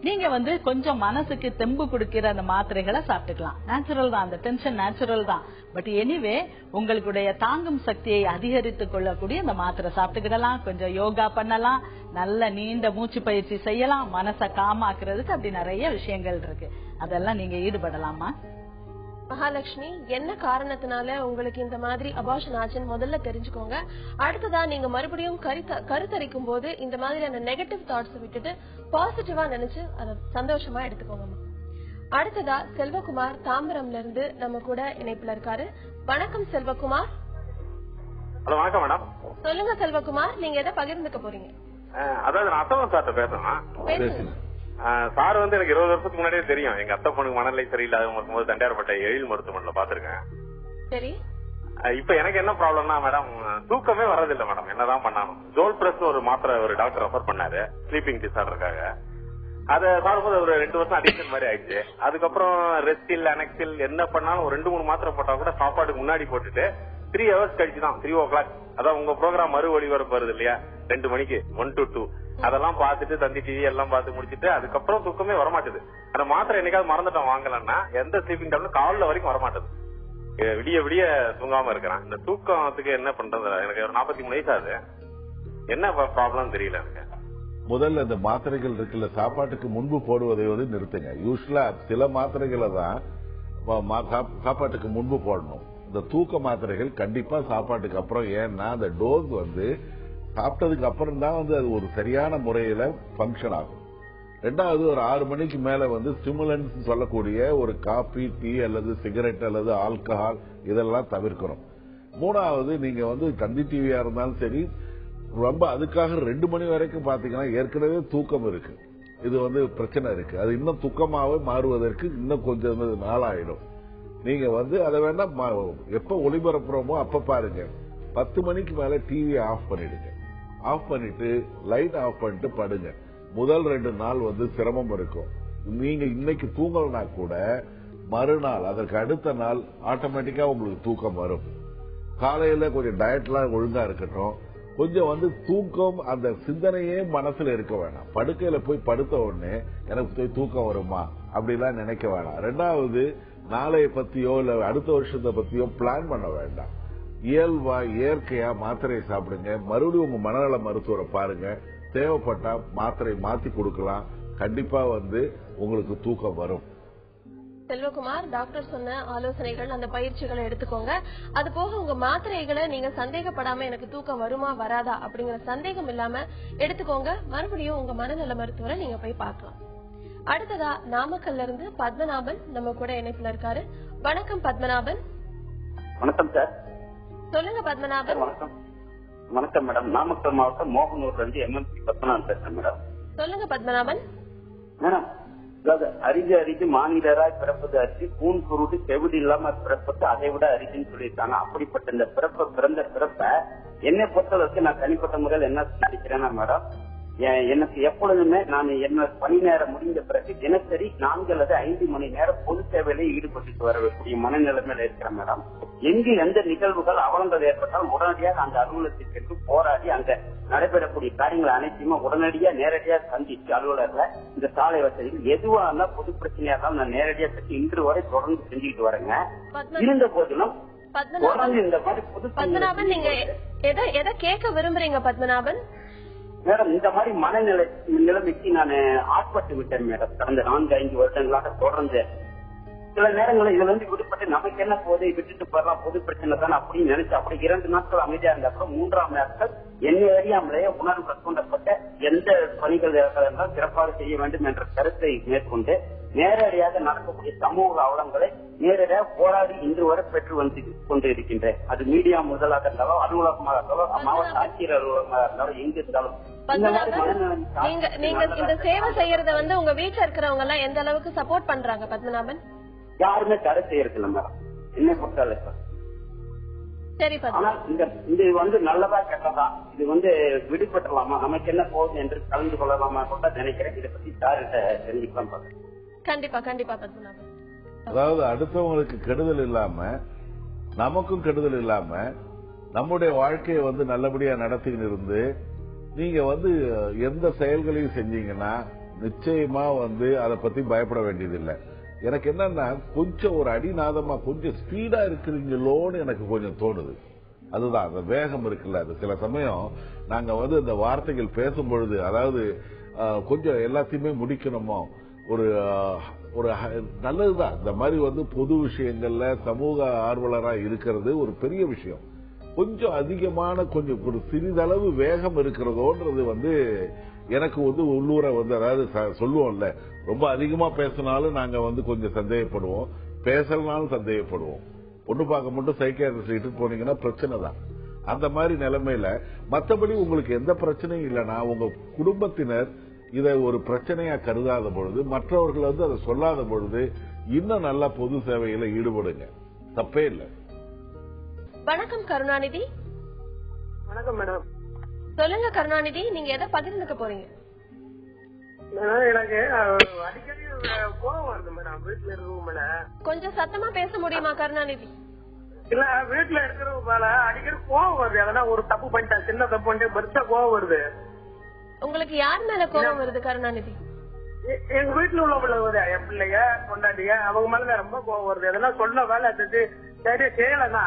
நீங்க கொஞ்சம் மனசுக்கு தெம்பு கொடுக்கிற அந்த மாத்திரைகளை சாப்பிட்டுக்கலாம். நேச்சுரல் தான், அந்த டென்ஷன் நேச்சுரல் தான். பட் எனிவே உங்களுடைய தாங்கும் சக்தியை அதிகரித்துக் கொள்ளக்கூடிய அந்த மாத்திரை சாப்பிட்டுக்கிடலாம். கொஞ்சம் யோகா பண்ணலாம், நல்ல நீண்ட மூச்சு பயிற்சி செய்யலாம், மனசை காமாக்குறதுக்கு அப்படி நிறைய விஷயங்கள் இருக்கு. அதெல்லாம் நீங்க ஈடுபடலாமா? மகாலட்சுமி, என்ன காரணத்தினால உங்களுக்கு இந்த மாதிரி அபார்ஷன் ஆச்சுன்னு முதல்ல தெரிஞ்சுக்கோங்க. அடுத்ததா நீங்க மறுபடியும் கருத்தரிக்கும் போது இந்த மாதிரியான நெகட்டிவ் தாட்ஸ் விட்டுட்டு பாசிட்டிவா நினைச்சு அதை சந்தோஷமா எடுத்துக்கோங்க. அடுத்ததா செல்வகுமார் தாம்பரம்ல இருந்து நம்ம கூட இணைப்புல இருக்காரு. வணக்கம் செல்வகுமார். ஹலோ, வணக்கம் மேடம். சொல்லுங்க செல்வகுமார், நீங்க எதை பகிர்ந்துக்க போறீங்க? அதாவது நான் அசோகன் சார்ட்ட பேசுறேன். சார் எனக்கு 20 வருஷத்துக்கு முன்னாடியே தெரியும். எங்க அத்தை பொண்ணுக்கு மனநிலை சரியில்லாத இருக்கும்போது தண்டையார்பட்ட எழில் மருத்துவமனையில பாத்துருக்கேன். சரி. இப்ப எனக்கு என்ன ப்ராப்ளம்னா மேடம், தூக்கமே வர்றதில்லை மேடம். என்னதான் பண்ணாலும் ஜோல் பிரஸ் ஒரு மாத்திரை ஒரு டாக்டர் ரெஃபர் பண்ணாரு ஸ்லீப்பிங் டிசார்டருக்காக. அதை சாப்பிடும்போது ஒரு 2 வருஷம் அடிக்ஷன் மாதிரி ஆயிடுச்சு. அதுக்கப்புறம் ரெஸ்டில் அனெக்சில் என்ன பண்ணாலும் ஒரு 2-3 மாத்திரை போட்டா கூட சாப்பாட்டுக்கு முன்னாடி போட்டுட்டு 3 ஹவர்ஸ் கழிச்சுதான் 3 o'clock, அதான் உங்க ப்ரோக்ராம் மறு ஒளிபரப்பு வருது இல்லையா 2 மணிக்கு 1 to 2, அதெல்லாம் பாத்துட்டு தந்தி டிவி எல்லாம் பார்த்து முடிச்சுட்டு அதுக்கப்புறம் தூக்கமே வரமாட்டுது. அந்த மாத்திரை என்னைக்காவது மறந்துட்டோம் வாங்கலன்னா எந்த ஸ்லீப்பிங் டேப்லெட் காலைல வரைக்கும் வரமாட்டது. விடிய விடிய தூங்காம இருக்கிறேன். இந்த தூக்கத்துக்கு என்ன பண்றது? எனக்கு ஒரு 43 வயசு ஆகுது. என்ன ப்ராப்ளம் தெரியல எனக்கு. முதல்ல இந்த மாத்திரைகள் இருக்குல்ல, சாப்பாட்டுக்கு முன்பு போடுவதை நிறுத்துங்க. யூஸ்வலா சில மாத்திரைகளை தான் சாப்பாட்டுக்கு முன்பு போடணும். இந்த தூக்க மாத்திரைகள் கண்டிப்பா சாப்பாட்டுக்கு அப்புறம். ஏன்னா அந்த டோஸ் சாப்பிட்டதுக்கு அப்புறம் தான் அது ஒரு சரியான முறையில பங்கன் ஆகும். ரெண்டாவது, ஒரு 6 மணிக்கு மேல ஸ்டிமுலன்ஸ் சொல்லக்கூடிய ஒரு காபி, டீ அல்லது சிகரெட் அல்லது ஆல்கஹால் இதெல்லாம் தவிர்க்கணும். மூணாவது, நீங்க தந்தி டிவியா இருந்தாலும் சரி, ரொம்ப அதுக்காக 2 மணி வரைக்கும் பாத்தீங்கன்னா ஏற்கனவே தூக்கம் இருக்கு, இது பிரச்சனை இருக்கு. அது இன்னும் தூக்கமாவே மாறுவதற்கு இன்னும் கொஞ்சம் நாள் ஆயிடும். நீங்க அதை வேண்டாம், எப்ப ஒளிபரப்புறோமோ அப்ப பாருங்க. 10 மணிக்கு மேல டிவி ஆஃப் பண்ணிடுங்க. ஆஃப் பண்ணிட்டு லைட் ஆஃப் பண்ணிட்டு படுங்க. முதல் 2 நாள் சிரமம் இருக்கும். நீங்க இன்னைக்கு தூங்கலனா கூட மறுநாள் அதற்கு அடுத்த நாள் ஆட்டோமேட்டிக்கா உங்களுக்கு தூக்கம் வரும். காலையில கொஞ்சம் டயட்லாம் ஒழுங்கா இருக்கட்டும். கொஞ்சம் தூக்கம் அந்த சிந்தனையே மனசுல இருக்க வேணாம். படுக்கையில போய் படுத்த உடனே எனக்கு போய் தூக்கம் வருமா அப்படிலாம் நினைக்க வேண்டாம். ரெண்டாவது, நாளைய பத்தியோ இல்ல அடுத்த வருஷத்தை பத்தியோ பிளான் பண்ண வேண்டாம். இயல்பா இயற்கையா மாத்திரை சாப்பிடுங்க. மறுபடியும் உங்க மனநல மருத்துவரை பாருங்க. தேவைப்பட்டா மாத்திரை மாத்தி கொடுக்கலாம். கண்டிப்பா உங்களுக்கு தூக்கம் வரும். செல்வகுமார், டாக்டர் சொன்ன ஆலோசனைகள், அந்த பயிற்சிகளை எடுத்துக்கோங்க. அது போக உங்க மாத்திரைகளை நீங்க சந்தேகப்படாம எனக்கு தூக்கம் வருமா வராதா அப்படிங்கிற சந்தேகம் இல்லாம எடுத்துக்கோங்க. மறுபடியும் உங்க மனநல மருத்துவரை நீங்க போய் பார்க்கலாம். அடுத்ததா நாமக்கல்ல இருந்து பத்மநாபன் நம்ம கூட இணைப்புல இருக்காரு. வணக்கம் பத்மநாபன். வணக்கம் சார். சொல்லுங்க பத்மநாபன். வணக்கம் மேடம். நாமக்கல் மாவட்டம் மோகனூர்ல இருந்து MMC பத்மநாபன் பேசுறேன் மேடம். சொல்லுங்க பத்மநாபன். மேடம், அரிது மாநிலராய் பிறப்பது அரிசி, கூன் குருடு செவிடு இல்லாம பிறப்பது அதை விட அரிசின்னு சொல்லியிருக்காங்க. அப்படிப்பட்ட இந்த பிறந்த பிறப்ப என்னை பொறுத்தளவுக்கு நான் தனிப்பட்ட முறையில் என்ன நினைக்கிறேன்னா மேடம், எனக்கு எப்பொழுதுமே நான் என்ன பணி நேரம் முடிந்த பிறகு தினசரி 4 அல்லது 5 மணி நேரம் பொது சேவையில ஈடுபட்டு வரக்கூடிய மனநிலைமையில இருக்கிறேன் மேடம். எங்கு எந்த நிகழ்வுகள் அவலங்கள் ஏற்பட்டால் உடனடியாக அந்த அலுவலகத்திற்கு சென்று போராடி அங்க நடைபெறக்கூடிய காரியங்கள் அனைத்தையுமே உடனடியா நேரடியா சந்திச்சு அலுவலர்ல இந்த சாலை வசதிகள் எதுவா இருந்தாலும் பொது பிரச்சனையா இருந்தாலும் நான் நேரடியா செஞ்சு இன்று வரை தொடர்ந்து செஞ்சுக்கிட்டு வரேங்க. இருந்த போதிலும் இந்த மாதிரி பத்மநாபன், நீங்க எதை கேட்க விரும்புறீங்க பத்மநாபன்? மேடம், இந்த மாதிரி நிலைமைக்கு நான் ஆட்பட்டு விட்டேன் மேடம். கடந்த 4-5 வருடங்களாக தொடர்ந்து சில நேரங்களில் இதுல விடுபட்டு நமக்கு என்ன போதை விட்டுட்டு போறலாம், பொது பிரச்சனை தானே அப்படின்னு நினைச்சு அப்படி 2 நாட்கள் அமைதியா இருந்த அப்புறம் 3ஆம் நாட்கள் என்னை அறியாமலேயே உணர்வு கொண்டப்பட்ட எந்த பணிகள் இருந்தால் சிறப்பாக செய்ய வேண்டும் என்ற கருத்தை மேற்கொண்டு நேரடியாக நடக்கக்கூடிய சமூக அவலங்களை நேரடியாக போராடி இன்று வரை பெற்று வந்து கொண்டு இருக்கின்றேன். அது மீடியா முதலாக இருந்தாலும், அலுவலகமாக இருந்தாலும், மாவட்ட ஆட்சியர் அலுவலகமாக இருந்தாலும், எங்க இருந்தாலும் நீங்க இந்த சேவை செய்யறத உங்க வீட்டுல இருக்கிறவங்க எல்லாம் எந்த அளவுக்கு சப்போர்ட் பண்றாங்க பத்மநாபன்? யாருமே தடை செய்யறதில்ல மேடம், என்ன பொறுத்தாலே. சரி, ஆனா இது நல்லதா கெட்டதா, இது விடுபட்டுலாமா, நமக்கு என்ன போகுது என்று கலந்து கொள்ளலாமா கூட நினைக்கிறேன். இதை பத்தி சார்கிட்ட தெரிஞ்சுக்கலாம் பாருங்க. கண்டிப்பா கண்டிப்பா பத்மநாபன். அதாவது அடுத்தவங்களுக்கு கெடுதல் இல்லாம நமக்கும் கெடுதல் இல்லாம நம்முடைய வாழ்க்கையை நல்லபடியா நடத்திக்கிட்டு இருந்து நீங்க எந்த செயல்களையும் செஞ்சீங்கன்னா நிச்சயமா அதை பத்தி பயப்பட வேண்டியதில்லை. எனக்கு என்னன்னா கொஞ்சம் ஒரு அடிநாதமா கொஞ்சம் ஸ்பீடா இருக்கிறீங்களோன்னு எனக்கு கொஞ்சம் தோணுது. அதுதான் அந்த வேகம் இருக்குல்ல, அது சில சமயம் நாங்க இந்த வார்த்தைகள் பேசும் பொழுது அதாவது கொஞ்சம் எல்லாத்தையுமே முடிக்கணுமோ, ஒரு ஒரு நல்லதுதான். இந்த மாதிரி பொது விஷயங்கள்ல சமூக ஆர்வலரா இருக்கிறது ஒரு பெரிய விஷயம். கொஞ்சம் அதிகமான கொஞ்சம் ஒரு சிறிதளவு வேகம் இருக்கிறதோன்றது எனக்கு உள்ளூர அதாவது சொல்லுவோம்ல, ரொம்ப அதிகமா பேசினாலும் நாங்க கொஞ்சம் சந்தேகப்படுவோம், பேசலனாலும் சந்தேகப்படுவோம். பொண்ணு பார்க்க மட்டும் சைக்கியாட்ரிஸ்ட் இட்டு போனீங்கன்னா பிரச்சனை தான். அந்த மாதிரி நிலைமையில மற்றபடி உங்களுக்கு எந்த பிரச்சனையும் இல்லைன்னா உங்க குடும்பத்தினர் இதை ஒரு பிரச்சனையா கருதாத பொழுது, மற்றவர்கள் அதை சொல்லாத பொழுது இன்னும் நல்லா பொது சேவையில ஈடுபடுங்க, தப்பே இல்லை. வணக்கம் கருணாநிதி. வணக்கம் மேடம். சொல்லுங்க கருணாநிதி, நீங்க எதை பகிர்ந்துக்க போறீங்க? எனக்கு அடிக்கடி கோவம் வருது மேடம் வீட்டுல இருக்கிறவங்க மேல. கொஞ்சம் சத்தமா பேச முடியுமா கருணாநிதி? இல்ல, வீட்டுல இருக்கிறவங்க மேல அடிக்கடி கோவம் வருது. அதெல்லாம் ஒரு தப்பு பண்ணிட்டேன், சின்ன தப்பு பண்ணிட்டு பெருசா கோவம் வருது. உங்களுக்கு யார் மேல கோவம் வருது கருணாநிதி? எங்க வீட்டுல உள்ளவங்க, என் பிள்ளைங்க கொண்டாடிங்க, அவங்க மேல ரொம்ப கோவம் வருது. அதெல்லாம் சொன்ன வேலை சரியா செய்யலன்னா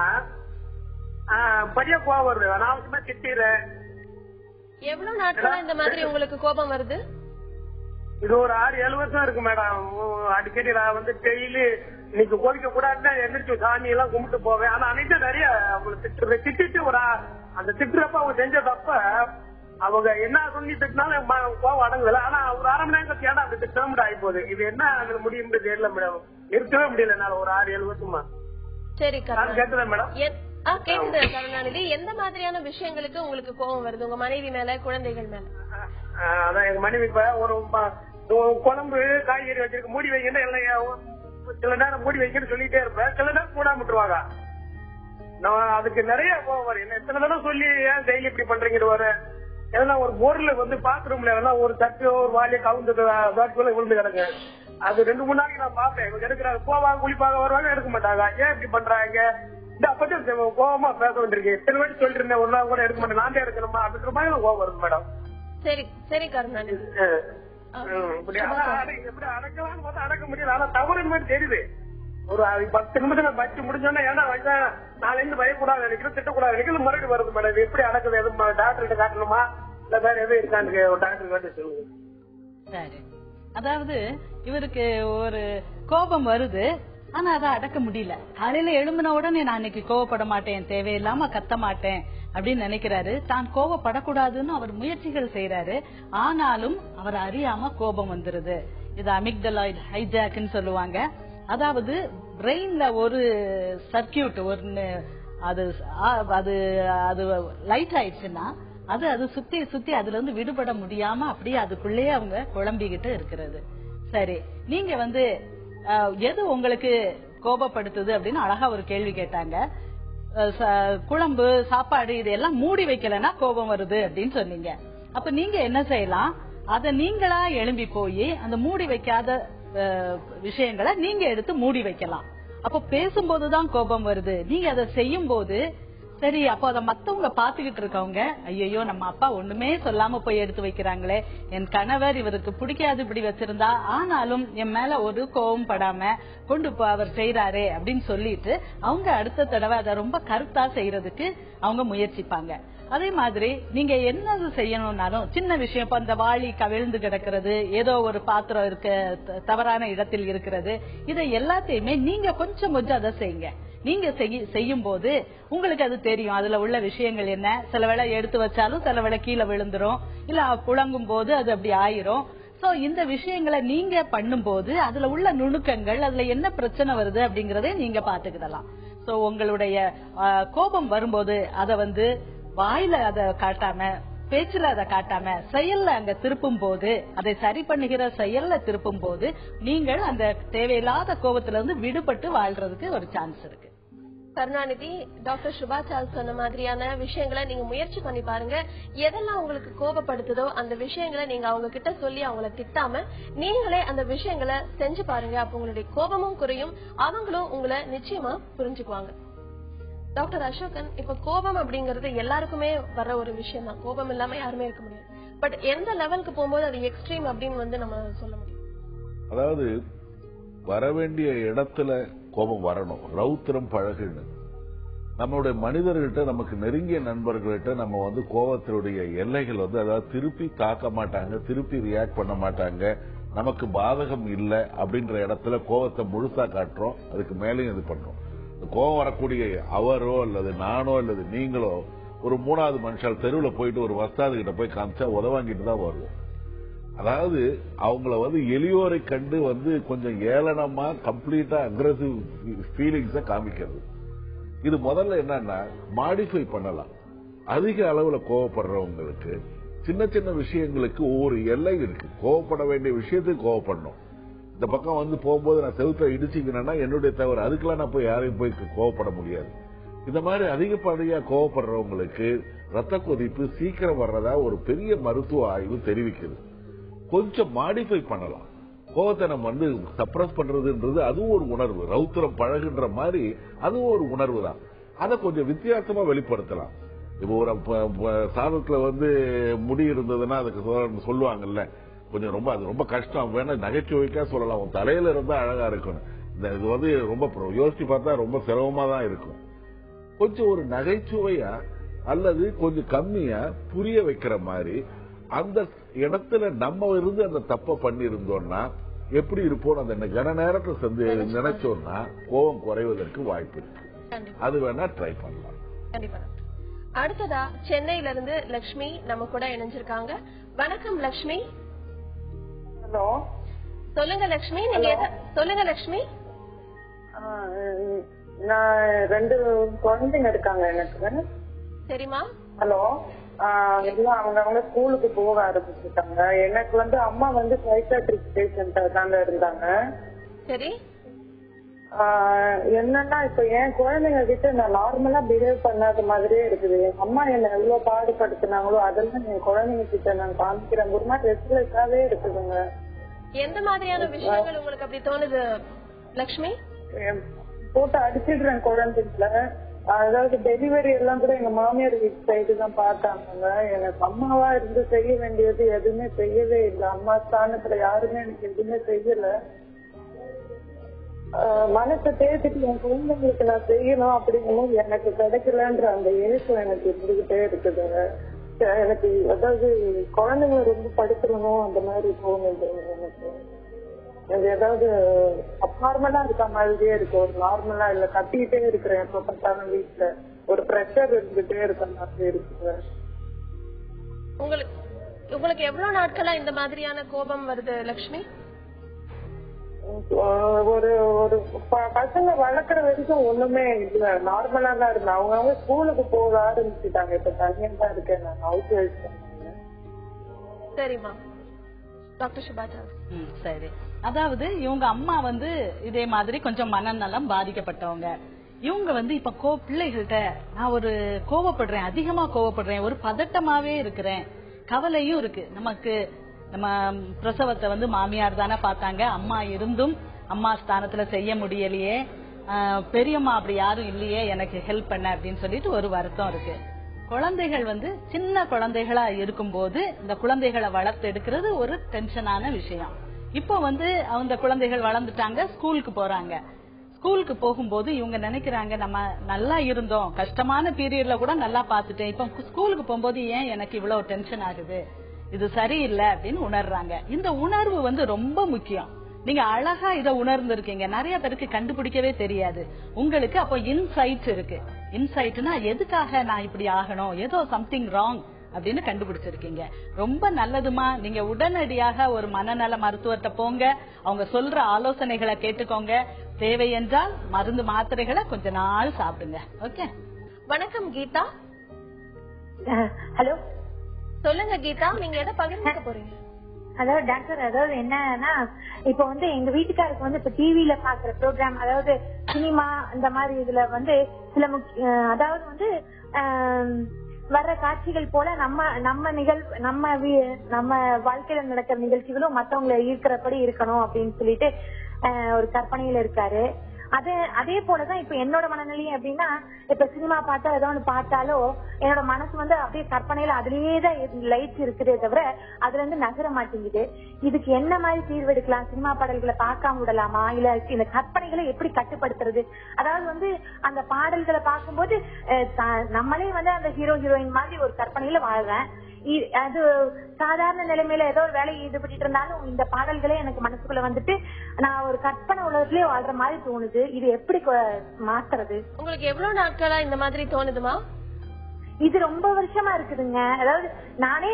பெரிய கோவம் வருது. அனாவசியமா திட்டிடுறேன். எவ்வளவு நாட்களா இந்த மாதிரி உங்களுக்கு கோபம் வருது? இது ஒரு 6-7 வருஷம் இருக்கு மேடம். அடிக்கடி நான் டெய்லி இன்னைக்கு கோவிக்க கூடாதுன்னா எந்திரிச்சு சாமி எல்லாம் கும்பிட்டு போவேன். ஆனா அன்னைக்கு நிறைய அவங்களை திட்டிட்டு அந்த திட்டுறப்ப அவங்க செஞ்ச தப்ப அவங்க என்ன சொல்லி திட்டினாலும் கோவம் அடங்குதுல. ஆனா ஒரு 1/2 மணி நேரம் கேட்டா அப்படி திட்டமிட்டு ஆகி போகுது. இது என்ன முடியும் தெரியல மேடம், நிறுத்தவே முடியல என்னால ஒரு 6-7 வருஷமா. சரி கேட்டுதான் மேடம். கேக்குது கருணாநிதி. எந்த மாதிரியான விஷயங்களுக்கு உங்களுக்கு கோபம் வருது? உங்க மனைவி மேல, குழந்தைகள் மேல? அதான் எங்க மனைவி இப்ப ஒரு குழம்பு காய்கறி வச்சிருக்க மூடி வைக்கணும், எல்லாம் சில நேரம் மூடி வைக்கணும்னு சொல்லிட்டே இருப்பேன், சில நேரம் கூடாம விட்டுருவாங்க. நான் அதுக்கு நிறைய கோபம் வரும். என்ன எத்தனை தடவை சொல்லி ஏன் டெய்லி இப்படி பண்றீங்கன்னு வரேன். எதனா ஒரு பொருள் பாத்ரூம்ல எல்லாம் ஒரு தட்டு ஒரு வாலியை கவுந்து விழுந்து கிடங்க. அது 2-3 நாளைக்கு நான் பாப்பேன். இவங்க எடுக்கிறாங்க, போவாங்க, குளிப்பாங்க, வருவாங்க, எடுக்க மாட்டாங்க. ஏன் இப்படி பண்றாங்க? இந்த அப்ப கோபமா பேச வேண்டியிருக்கு. எத்தனை வாட்டி சொல்லிட்டு இருந்தேன், ஒரு நாள் கூட எடுக்க மாட்டேன், நான் தான் எடுக்கணுமா அப்படின்ற மாதிரி கோபம் வருது மேடம். சரி சரி கருணாநிதி, இப்படி எப்படி அடக்கலாம்னு பார்த்தா அடக்க முடியல. ஆனா தவறு மாதிரி தெரியுது. ஒரு 10 நிமிஷம் பச்சு முடிஞ்சோன்னா ஏன்னா வச்சா நாளைந்து பயக்கூடாது நினைக்கிறது, திட்டக்கூடாது நினைக்கிறது, மறுபடியும் வருது மேடம். இது எப்படி அடக்குது? எதுவும் டாக்டர்கிட்ட காட்டணுமா இல்ல வேற எதுவும் இருக்கான்னு ஒரு டாக்டர் காட்டி சொல்லுங்க. சரி, அதாவது இவருக்கு ஒரு கோபம் வருது, ஆனா அதை அடக்க முடியல. காலையில எழும்பின உடனே நான் இன்னைக்கு கோவப்பட மாட்டேன், தேவையில்லாம கத்த மாட்டேன் அப்படின்னு நினைக்கிறாரு. தான் கோவப்படக்கூடாதுன்னு அவர் முயற்சிகள் செய்யறாரு, ஆனாலும் அவர் அறியாம கோபம் வந்துருது. இது அமிக்டலாய்டு ஹைஜாக்னு சொல்லுவாங்க. அதாவது பிரெயின்ல ஒரு சர்க்கியூட் அது லைட் ஆயிடுச்சுன்னா அது சுத்தி சுத்தி அதுல இருந்து விடுபட முடியாம அப்படியே அதுக்குள்ளேயே அவங்க குழம்பிக்கிட்டு இருக்கிறது. சரி, நீங்க எது உங்களுக்கு கோபப்படுத்துது அப்படின்னு அழகா ஒரு கேள்வி கேட்டாங்க. குழம்பு சாப்பாடு இதெல்லாம் மூடி வைக்கலன்னா கோபம் வருது அப்படின்னு சொன்னீங்க. அப்ப நீங்க என்ன செய்யலாம்? அத நீங்களா எழும்பி போய் அந்த மூடி வைக்காத விஷயங்களை நீங்க எடுத்து மூடி வைக்கலாம். அப்ப பேசும்போதுதான் கோபம் வருது. நீங்க அதை செய்யும் போது சரி, அப்போ அதை மத்தவங்க பாத்துக்கிட்டு இருக்கவங்க, ஐயோ நம்ம அப்பா ஒண்ணுமே சொல்லாம போய் எடுத்து வைக்கிறாங்களே, என் கணவர் இவருக்கு பிடிக்காது இப்படி வச்சிருந்தா, ஆனாலும் என் மேல ஒரு கோபம் படாம கொண்டு அவர் செய்யறாரே அப்படின்னு சொல்லிட்டு அவங்க அடுத்த தடவை அதை ரொம்ப கருத்தா செய்யறதுக்கு அவங்க முயற்சிப்பாங்க. அதே மாதிரி நீங்க என்னது செய்யணும்னாலும் சின்ன விஷயம், இப்ப அந்த வாளி கவிழ்ந்து கிடக்கிறது, ஏதோ ஒரு பாத்திரம் இருக்க தவறான இடத்தில் இருக்கிறது, இதை எல்லாத்தையுமே நீங்க கொஞ்சம் அதை செய்யுங்க. நீங்க செய்யும் போது உங்களுக்கு அது தெரியும் அதுல உள்ள விஷயங்கள் என்ன. சில வேளை எடுத்து வச்சாலும் சில வேளை கீழே விழுந்துரும், இல்ல புழங்கும் போது அது அப்படி ஆயிரும். சோ இந்த விஷயங்களை நீங்க பண்ணும் போது அதுல உள்ள நுணுக்கங்கள், அதுல என்ன பிரச்சனை வருது அப்படிங்கறதே நீங்க பாத்துக்கிடலாம். சோ உங்களுடைய கோபம் வரும்போது அதை வாயில அதை காட்டாம, பேச்சுல அதை காட்டாம, செயல்ல அங்க திருப்பும் போது, அதை சரி பண்ணுகிற செயல்ல திருப்பும் போது நீங்கள் அந்த தேவையில்லாத கோபத்துல இருந்து விடுபட்டு வாழ்றதுக்கு ஒரு சான்ஸ் இருக்கு. கருணாநிதி, டாக்டர் சுபா சார்ல்ஸ் சொன்ன மாதிரியான விஷயங்களை நீங்க முயற்சி பண்ணி பாருங்க. எதெல்லாம் உங்களுக்கு கோபப்படுத்துதோ அந்த விஷயங்களை நீங்க அவங்க கிட்ட சொல்லி அவங்கள திட்டாம நீங்களே அந்த விஷயங்களை செஞ்சு பாருங்க. அப்ப உங்களுடைய கோபமும் குறையும், அவங்களும் உங்களை நிச்சயமா புரிஞ்சுக்குவாங்க. டாக்டர் அசோகன், இப்ப கோபம் அப்படிங்கறது எல்லாருக்குமே வர ஒரு விஷயம் தான். கோபம் இல்லாம யாருமே இருக்க முடியாது. பட் எந்த லெவலுக்கு போகும்போது அது எக்ஸ்ட்ரீம் அப்படின்னு நம்ம சொல்ல முடியும்? அதாவது வர வேண்டிய இடத்துல கோபம் வரணும். ரௌத்திரம் பழகுன்னு நம்மளுடைய மனிதர்கிட்ட, நமக்கு நெருங்கிய நண்பர்கள்கிட்ட நம்ம கோபத்தினுடைய எல்லைகள் அதாவது திருப்பி தாக்க மாட்டாங்க, திருப்பி ரியாக்ட் பண்ண மாட்டாங்க, நமக்கு பாதகம் இல்லை அப்படின்ற இடத்துல கோபத்தை முழுசா காட்டுறோம். அதுக்கு மேலேயும் இது பண்றோம். கோபம் வரக்கூடிய அவரோ அல்லது நானோ அல்லது நீங்களோ ஒரு 3வது மனுஷால் தெருவில் போயிட்டு ஒரு வஸ்தாது கிட்ட போய் காமிச்சா உதவாங்கிட்டு தான் வருவோம். அதாவது அவங்கள எளியோரை கண்டு கொஞ்சம் ஏளனமா கம்ப்ளீட்டா அக்ரெசிவ் ஃபீலிங்ஸ காமிக்கிறது. இது முதல்ல என்னன்னா மாடிஃபை பண்ணலாம். அதிக அளவுல கோவப்படுறவங்களுக்கு சின்ன சின்ன விஷயங்களுக்கு ஒவ்வொரு எல்லை இருக்கு. கோவப்பட வேண்டிய விஷயத்துக்கு கோவப்படணும். இந்த பக்கம் போகும்போது நான் செவுத்த இடிச்சுக்கிறேன்னா என்னுடைய தவறு, அதுக்கெல்லாம் நான் போய் யாரையும் போய் கோவப்பட முடியாது. இந்த மாதிரி அதிகப்படியா கோவப்படுறவங்களுக்கு ரத்த கொதிப்பு சீக்கிரம் வர்றதா ஒரு பெரிய மருத்துவ ஆய்வு தெரிவிக்குது. கொஞ்சம் மாடிஃபை பண்ணலாம். கோவத்தை நம்ம சப்ரஸ் பண்றதுன்றது அதுவும் ஒரு உணர்வு. ரௌத்திரம் பழகுன்ற மாதிரி அதுவும் ஒரு உணர்வு தான். அதை கொஞ்சம் வித்தியாசமா வெளிப்படுத்தலாம். இப்போ ஒரு சாதத்துல முடி இருந்ததுன்னா அதுக்கு சொல்லுவாங்கல்ல, கொஞ்சம் அது ரொம்ப கஷ்டம், வேணா நகைச்சுவைக்கா சொல்லலாம், உன் தலையில இருந்தா அழகா இருக்கணும். இது ரொம்ப யோசிச்சு பார்த்தா ரொம்ப சிரமமா தான் இருக்கும். கொஞ்சம் ஒரு நகைச்சுவையா அல்லது கொஞ்சம் கம்மியா புரிய வைக்கிற மாதிரி அந்த இடத்துல நம்ம இருந்து அந்த தப்ப பண்ணி இருந்தோம்னா எப்படி இருப்போம் அந்த கன நேரத்தை நினைச்சோம்னா கோபம் குறைவதற்கு வாய்ப்பு இருக்கு. அது வேணா ட்ரை பண்ணலாம். கண்டிப்பா. அடுத்ததா சென்னையில இருந்து லட்சுமி நம்ம கூட இணைஞ்சிருக்காங்க. வணக்கம் லட்சுமி. ஹலோ, சொல்லுங்க லட்சுமி. நீங்க சொல்லுங்க லட்சுமி. நான் 2 குழந்தைங்க இருக்காங்க எனக்கு. சரிமா. ஹலோ, எல்லாம் அவங்க ஸ்கூலுக்கு போக ஆரம்பிச்சுட்டாங்க. எனக்கு அம்மா சைக்காட்ரிக் பேஷண்டா தாங்க இருந்தாங்க. சரி. என்னன்னா இப்ப என் குழந்தைங்க கிட்ட நான் நார்மலா பிஹேவ் பண்ணாத மாதிரியே இருக்குது. என் அம்மா என்ன எவ்வளவு பாடுபடுத்தினாங்களோ அதெல்லாம் என் குழந்தைங்க கிட்ட நான் காமிக்கிறேன். ஒரு மாதிரி ரெஸ்ட்லெஸ்ஸாவே இருக்குதுங்க. எந்த மாதிரியான விஷயங்கள் உங்களுக்கு அப்படி தோணுது லட்சுமி? போட்டு அடிச்சிடுறேன் குழந்தைங்கள. அதாவது டெலிவரி எல்லாம் கூட எங்க மாமியார் வீட்டு சைடு தான் பார்த்தாங்க. எனக்கு அம்மாவா இருந்து செய்ய வேண்டியது எதுவுமே செய்யவே இல்லை. அம்மா ஸ்தானத்துல யாருமே எனக்கு எதுவுமே செய்யல. மனசை தேர்த்துட்டு என் குழந்தைங்களுக்கு நான் செய்யணும் அப்படிங்கும் எனக்கு கிடைக்கலன்ற அந்த ஏக்கம் எனக்கு இருந்துகிட்டே இருக்குது. எனக்கு அதாவது குழந்தைங்களை ரொம்ப படுத்துறணும் அந்த மாதிரி தோணுது. எனக்கு ஏதாவது அப்நார்மலா இருக்க மாதிரியே இருக்கு. ஒரு நார்மலா இல்ல, கட்டிக்கிட்டே இருக்கிறேன் எப்ப பார்த்தாலும் வீட்டுல. ஒரு பிரஷர் இருந்துட்டே இருக்க மாதிரி இருக்கு. உங்களுக்கு எவ்வளவு நாட்களா இந்த மாதிரியான கோபம் வருது லட்சுமி? ஒரு ஒரு பசங்க வளர்க்குற வரைக்கும் ஒண்ணுமே இல்ல, நார்மலா தான் இருந்தேன். அவங்க ஸ்கூலுக்கு போக ஆரம்பிச்சுட்டாங்க. இப்ப தனியா தான் இருக்கேன் நான், ஹவுஸ் ஒய்ஃப். சரிம்மா. டாக்டர் சுபாஜா. சரி, அதாவது இவங்க அம்மா வந்து இதே மாதிரி கொஞ்சம் மனநலம் பாதிக்கப்பட்டவங்க. இவங்க வந்து இப்ப பிள்ளைகள்கிட்ட நான் ஒரு கோவப்படுறேன், அதிகமா கோவப்படுறேன், ஒரு பதட்டமாவே இருக்கிறேன், கவலையும் இருக்கு. நமக்கு நம்ம பிரசவத்தை வந்து மாமியார் தானே பார்த்தாங்க, அம்மா இருந்தும் அம்மா ஸ்தானத்துல செய்ய முடியலையே, பெரியம்மா அப்படி யாரும் இல்லையே எனக்கு ஹெல்ப் பண்ண அப்படின்னு சொல்லிட்டு ஒரு வருத்தம் இருக்கு. குழந்தைகள் வந்து சின்ன குழந்தைகளா இருக்கும்போது இந்த குழந்தைகளை வளர்த்து எடுக்கிறது ஒரு டென்ஷனான விஷயம். இப்போ வந்து அந்த குழந்தைகள் வளர்ந்துட்டாங்க, ஸ்கூலுக்கு போறாங்க. ஸ்கூலுக்கு போகும்போது இவங்க நினைக்கிறாங்க நம்ம நல்லா இருந்தோம், கஷ்டமான பீரியட்ல கூட நல்லா பாத்துட்டேன், இப்ப ஸ்கூலுக்கு போகும்போது ஏன் எனக்கு இவ்வளவு டென்ஷன் ஆகுது, இது சரியில்லை அப்படின்னு உணர்றாங்க. இந்த உணர்வு வந்து ரொம்ப முக்கியம். நீங்க அழகா இதை உணர்ந்திருக்கீங்க, நிறைய பேருக்கு கண்டுபிடிக்கவே தெரியாது. உங்களுக்கு அப்போ இன்சைட் இருக்கு. இன்சைட்னா எதுக்காக நான் இப்படி ஆகணும், ஏதோ சம்திங் ராங் அப்படின்னு கண்டுபிடிச்சிருக்கீங்க. ரொம்ப நல்லதுமா. நீங்க உடனடியாக ஒரு மனநல மருத்துவர்கிட்ட போங்க, அவங்க சொல்ற ஆலோசனைகளை கேட்டுக்கோங்க. தேவை என்றால் மருந்து மாத்திரைகளை கொஞ்ச நாள் சாப்பிடுங்க. ஓகே. வணக்கம் கீதா. ஹலோ, சொல்லுங்க கீதா, நீங்க எதை பகிர்ந்துக்க போறீங்க? அதாவது டாக்டர், அதாவது என்னன்னா இப்ப வந்து எங்க வீட்டுக்காருக்கு வந்து இப்ப டிவில பாக்குற ப்ரோக்ராம், அதாவது சினிமா இந்த மாதிரி இதுல வந்து சில அதாவது வந்து வர்ற காட்சிகள் போல நம்ம வாழ்க்கையில நடக்கிற நிகழ்ச்சிகளும் மத்தவங்களை ஈர்க்கிறபடி இருக்கணும் அப்படின்னு சொல்லிட்டு ஒரு கற்பனையில இருக்காரு. அதே போலதான் இப்ப என்னோட மனநிலையும் எப்படின்னா, இப்ப சினிமா பார்த்தா ஏதோ ஒண்ணு பார்த்தாலோ என்னோட மனசு வந்து அப்படியே கற்பனையில அதுலயேதான் லைட்ஸ் இருக்குதே தவிர அதுல இருந்து நகர மாட்டேங்குது. இதுக்கு என்ன மாதிரி தீர்வு எடுக்கலாம்? சினிமா பாடல்களை பார்க்காம விடலாமா, இல்ல இந்த கற்பனைகளை எப்படி கட்டுப்படுத்துறது? அதாவது வந்து அந்த பாடல்களை பார்க்கும்போது நம்மளே வந்து அந்த ஹீரோ ஹீரோயின் மாதிரி ஒரு கற்பனையில வாழ்றேன். அது சாதாரண நிலைமையில ஏதோ ஒரு வேலையை ஈடுபட்டு இருந்தாலும் இந்த பாடல்களே எனக்கு மனசுக்குள்ள வந்துட்டு நான் ஒரு கற்பனை உலகத்திலேயே வாழ்ற மாதிரி தோணுது. இது எப்படி மாத்துறது? உங்களுக்கு எவ்வளவு நாட்களா இந்த மாதிரி தோணுதுமா? இது ரொம்ப வருஷமா இருக்குதுங்க. அதாவது நானே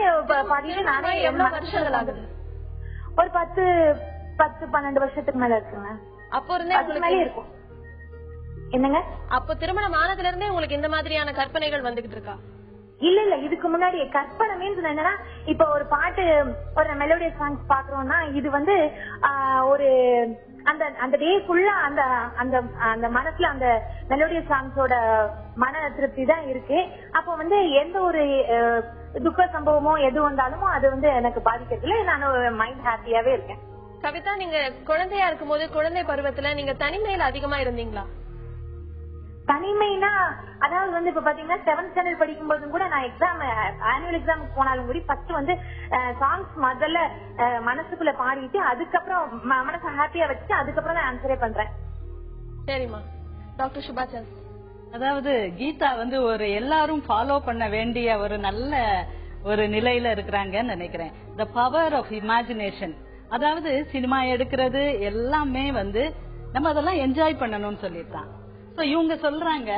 நானே எவ்வளவு வருஷங்கள் ஆகுது? ஒரு 10-12 வருஷத்துக்கு மேல இருக்குங்க. அப்போ இருந்தே இருக்கும். என்னங்க? அப்போ திருமணம் ஆனதுல இருந்தே உங்களுக்கு இந்த மாதிரியான கற்பனைகள் வந்துகிட்டு இருக்கா? இல்ல, இதுக்கு முன்னாடி கற்பனை மீன்ஸ் என்னன்னா, இப்ப ஒரு பாட்டு, ஒரு மெலோடியஸ் சாங்ஸ் பாக்குறோம்னா இது வந்து ஒரு அந்த டே ஃபுல்லா அந்த மனசுல அந்த மெலோடியஸ் சாங்ஸோட மன திருப்தி தான் இருக்கு. அப்போ வந்து எந்த ஒரு துக்க சம்பவமோ எது வந்தாலும் அது வந்து எனக்கு பாதிக்கிறதுல நான் மைண்ட் ஹாப்பியாவே இருக்கேன். கவிதா, நீங்க குழந்தையா இருக்கும் போது, குழந்தை பருவத்துல நீங்க தனிமையில அதிகமா இருந்தீங்களா? தனிமைனா அதாவது வந்து இப்ப பாத்தீங்கன்னா 7th ஸ்டாண்டர்ட் படிக்கும் போதும் கூட நான் ஆனுவல் எக்ஸாமுக்கு போனாலும் கூட ஃபர்ஸ்ட் வந்து சாங்ஸ் முதல்ல மனசுக்குள்ள பாடிட்டு அதுக்கப்புறம் மனசை ஹாப்பியா வச்சுட்டு அதுக்கப்புறம் தான் ஆன்சரே பண்றேன். சரிம்மா. டாக்டர் சுபாச்சா. அதாவது கீதா வந்து ஒரு எல்லாரும் ஃபாலோ பண்ண வேண்டிய ஒரு நல்ல ஒரு நிலையில இருக்கிறாங்கன்னு நினைக்கிறேன். The power of imagination. அதாவது சினிமா எடுக்கிறது எல்லாமே வந்து நம்ம அதெல்லாம் என்ஜாய் பண்ணணும்னு சொல்லிட்டான். இவங்க சொல்றாங்க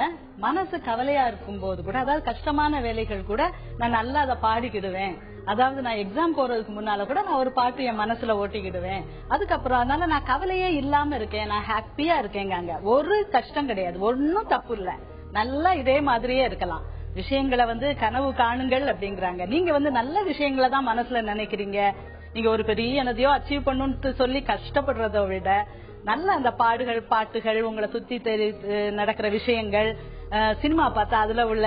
மனசு கவலையா இருக்கும் போது கூட, அதாவது கஷ்டமான வேலைகள் கூட நான் நல்லா அதை பாடிக்கிடுவேன். அதாவது நான் எக்ஸாம் போறதுக்கு முன்னால கூட நான் ஒரு பாட்டு என் மனசுல ஓட்டிக்கிடுவேன். அதுக்கப்புறம் அதனால நான் கவலையே இல்லாம இருக்கேன், நான் ஹாப்பியா இருக்கேங்க. ஒரு கஷ்டம் கிடையாது, ஒன்னும் தப்பு இல்ல, நல்லா இதே மாதிரியே இருக்கலாம். விஷயங்களை வந்து கனவு காணுங்கள் அப்படிங்கிறாங்க. நீங்க வந்து நல்ல விஷயங்களை தான் மனசுல நினைக்கிறீங்க. நீங்க ஒரு பெரிய எதையோ அச்சீவ் பண்ணணும்னு சொல்லி கஷ்டப்படுறதை விட நல்ல அந்த பாட்டுகள், உங்களை சுத்தி நடக்கிற விஷயங்கள், சினிமா பார்த்தா அதுல உள்ள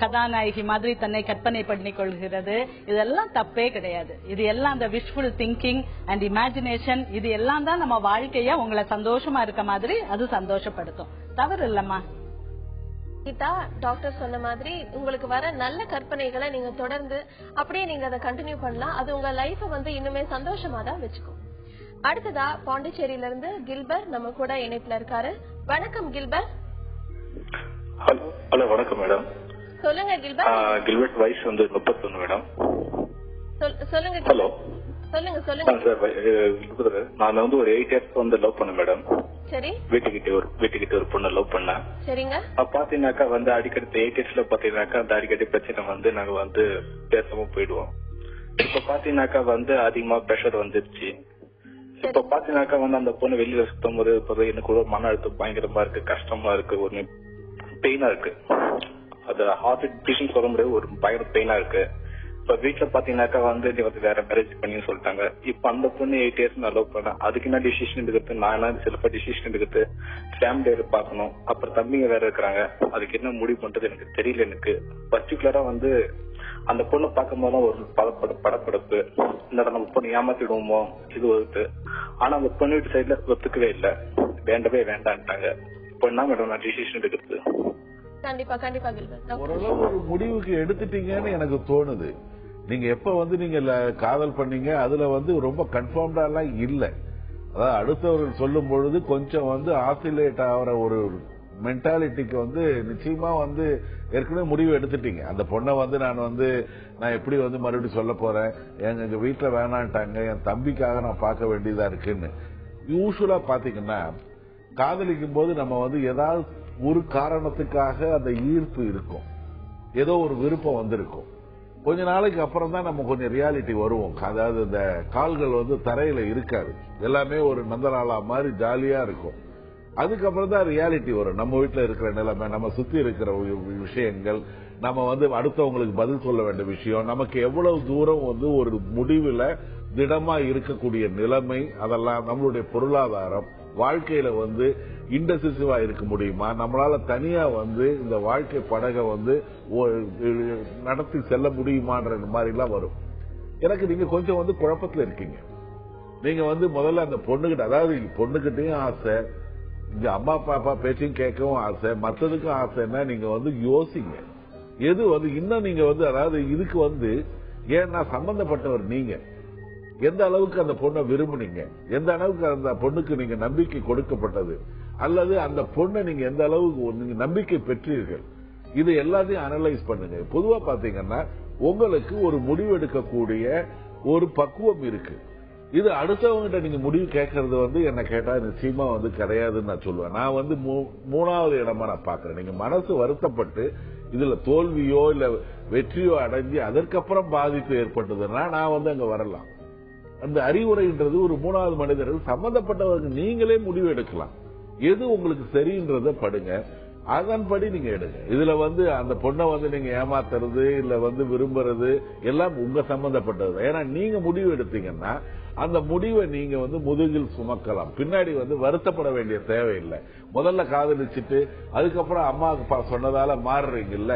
கதாநாயகி மாதிரி தன்னை கற்பனை பண்ணி கொள்கிறது, இதெல்லாம் தப்பே கிடையாது. இது எல்லாம் அந்த விஷுவல் திங்கிங் அண்ட் இமேஜினேஷன், இது எல்லாம் தான் நம்ம வாழ்க்கைய உங்களை சந்தோஷமா இருக்க மாதிரி அது சந்தோஷப்படுத்தும். தவறு இல்லம்மா. கீதா, டாக்டர் சொன்ன மாதிரி உங்களுக்கு வர நல்ல கற்பனைகளை நீங்க தொடர்ந்து அப்படியே நீங்க அதை கண்டினியூ பண்ணலாம். அது உங்க லைஃப வந்து இன்னுமே சந்தோஷமா தான் வச்சுக்கும். அடுத்ததா பாண்டிச்சேரியில இருந்து கில்பர் நம்ம கூட இணைப்புல இருக்காரு. வணக்கம் கில்பர். ஹலோ, வணக்கம் மேடம். சொல்லுங்க கில்பர். கில்பர்ட் வயசு வந்து 31 மேடம். சொல்லுங்க. ஹலோ, சொல்லுங்க. நான் வந்து ஒரு 8 இயர்ஸ் வந்து லவ் பண்ணேன் மேடம். சரி. வீட்டுக்கிட்ட ஒரு பொண்ணு லவ் பண்ணேன். சரிங்க. பாத்தீங்கன்னாக்கா வந்து அடிக்கடி 8 இயர்ஸ்ல பாத்தீங்கன்னாக்கா அந்த அடிக்கடி பிரச்சனை வந்து நாங்க வந்து பேசாம போயிடுவோம். இப்ப பாத்தீங்கன்னாக்கா வந்து அதிகமா பிரஷர் வந்துருச்சு. இப்ப பாத்தீங்கன்னாக்கா வந்து அந்த பொண்ணு வெளியில சுத்தும் போது எனக்கு ஒரு மன அழுத்தம் பயங்கரமா இருக்கு, கஷ்டமா இருக்கு, ஒரு பெயினா இருக்கு. அது ஹார்ட் பீட்டிங் சொல்ல முடியாது, ஒரு பயங்கர பெயினா இருக்கு. இப்ப வீட்டுல பாத்தீங்கன்னாக்கா வந்து நீ வந்து வேற மேரேஜ் பண்ணி சொல்லிட்டாங்க. இப்ப அந்த பொண்ணு 8 இயர்ஸ் நான் லவ் பண்ணேன். அதுக்கு என்ன டிசிஷன் எடுக்கிறது, நான் என்ன செல்ஃபா டிசிஷன் எடுக்கிறது, ஃபேமிலியில பாக்கணும், அப்புறம் தம்பிங்க வேற இருக்கிறாங்க. அதுக்கு என்ன முடிவு பண்றது எனக்கு தெரியல. எனக்கு பர்டிகுலரா வந்து அந்த பொண்ணு பார்க்கும் போதுதான் ஒரு படப்படப்பு, இந்த நம்ம பொண்ணு ஏமாத்திடுவோமோ இது வருது. ஆனா அந்த பொண்ணு வீட்டு சைட்ல ஒத்துக்கவே இல்லை, வேண்டவே வேண்டான்ட்டாங்க. இப்போ என்ன மேடம் நான் டிசிஷன் எடுக்கிறது? கண்டிப்பா ஓரளவு ஒரு முடிவுக்கு எடுத்துட்டீங்கன்னு எனக்கு தோணுது. நீங்க எப்ப வந்து நீங்க காதல் பண்ணீங்க அதுல வந்து ரொம்ப கன்ஃபார்ம்டா எல்லாம் இல்ல. அதாவது அடுத்தவர்கள் சொல்லும் பொழுது கொஞ்சம் வந்து ஆசிலேட் ஆகிற ஒரு மென்டாலிட்டிக்கு வந்து நிச்சயமா வந்து ஏற்கனவே முடிவு எடுத்துட்டீங்க. அந்த பொண்ணை வந்து நான் எப்படி வந்து மறுபடியும் சொல்ல போறேன், எங்க வீட்டுல வேணான்ட்டாங்க, என் தம்பிக்காக நான் பார்க்க வேண்டியதா இருக்குன்னு. யூஸ்வலா பாத்தீங்கன்னா காதலிக்கும் போது நம்ம வந்து ஏதாவது ஒரு காரணத்துக்காக அந்த ஈர்ப்பு இருக்கும், ஏதோ ஒரு விருப்பம் வந்திருக்கும். கொஞ்ச நாளைக்கு அப்புறம் தான் நம்ம கொஞ்சம் ரியாலிட்டி வருவோம். அதாவது இந்த கால்கள் வந்து தரையில இருக்காது, எல்லாமே ஒரு நந்தலாலா மாதிரி ஜாலியா இருக்கும். அதுக்கப்புறம் தான் ரியாலிட்டி வரும். நம்ம வீட்டுல இருக்கிற நிலைமை, நம்ம சுத்தி இருக்கிற விஷயங்கள், நம்ம வந்து அடுத்தவங்களுக்கு பதில் சொல்ல வேண்டிய விஷயம், நமக்கு எவ்வளவு தூரம் வந்து ஒரு முடிவுல திடமா இருக்கக்கூடிய நிலைமை, அதெல்லாம் நம்மளுடைய பொருளாதாரம், வாழ்க்கையில வந்து இன்டெசிசிவா இருக்க முடியுமா, நம்மளால தனியா வந்து இந்த வாழ்க்கை படகை வந்து நடத்தி செல்ல முடியுமான்ற மாதிரி எல்லாம் வரும். எனக்கு நீங்க கொஞ்சம் வந்து குழப்பத்துல இருக்கீங்க. நீங்க வந்து முதல்ல அந்த பொண்ணுகிட்ட, அதாவது பொண்ணுகிட்டையும் ஆசை, இங்க அம்மா பாப்பா பேச்சையும் கேட்கவும் ஆசை, மற்றதுக்கும் ஆசைன்னா நீங்க வந்து யோசிங்க. எது வந்து இன்னும் நீங்க வந்து, அதாவது இதுக்கு வந்து ஏன்னா சம்பந்தப்பட்டவர் நீங்க எந்த அளவுக்கு அந்த பொண்ணை விரும்புனீங்க, எந்த அளவுக்கு அந்த பொண்ணுக்கு நீங்க நம்பிக்கை கொடுக்கப்பட்டது, அல்லது அந்த பொண்ணை நீங்க எந்த அளவுக்கு நீங்க நம்பிக்கை பெற்றீர்கள், இது எல்லாத்தையும் அனலைஸ் பண்ணுங்க. பொதுவா பாத்தீங்கன்னா உங்களுக்கு ஒரு முடிவு எடுக்கக்கூடிய ஒரு பக்குவம் இருக்கு. இது அடுத்தவங்கிட்ட நீங்க முடிவு கேட்கறது வந்து என்ன கேட்டா நிச்சயமா வந்து கிடையாதுன்னு நான் சொல்லுவேன். நான் வந்து 3வது இடமா நான் பாக்குறேன். நீங்க மனசு வருத்தப்பட்டு இதுல தோல்வியோ இல்ல வெற்றியோ அடைஞ்சு அதற்கப்புறம் பாதிப்பு ஏற்பட்டதுன்னா நான் வந்து அங்க வரலாம். அந்த அறிவுரைன்றது ஒரு 3வது மனிதர்கள் சம்பந்தப்பட்டவர்கள் நீங்களே முடிவு எடுக்கலாம். எது உங்களுக்கு சரின்றத படுங்க, அதன்படி நீங்க எடுங்க. இதுல வந்து அந்த பொண்ணை வந்து நீங்க ஏமாத்துறது இல்ல வந்து விரும்புறது எல்லாம் உங்க சம்பந்தப்பட்டது. ஏன்னா நீங்க முடிவு எடுத்தீங்கன்னா அந்த முடிவை நீங்க வந்து முதுகில் சுமக்கலாம், பின்னாடி வந்து வருத்தப்பட வேண்டிய தேவையில்லை. முதல்ல காதலிச்சுட்டு அதுக்கப்புறம் அம்மா அப்பா சொன்னதால மாறுறீங்கல்ல,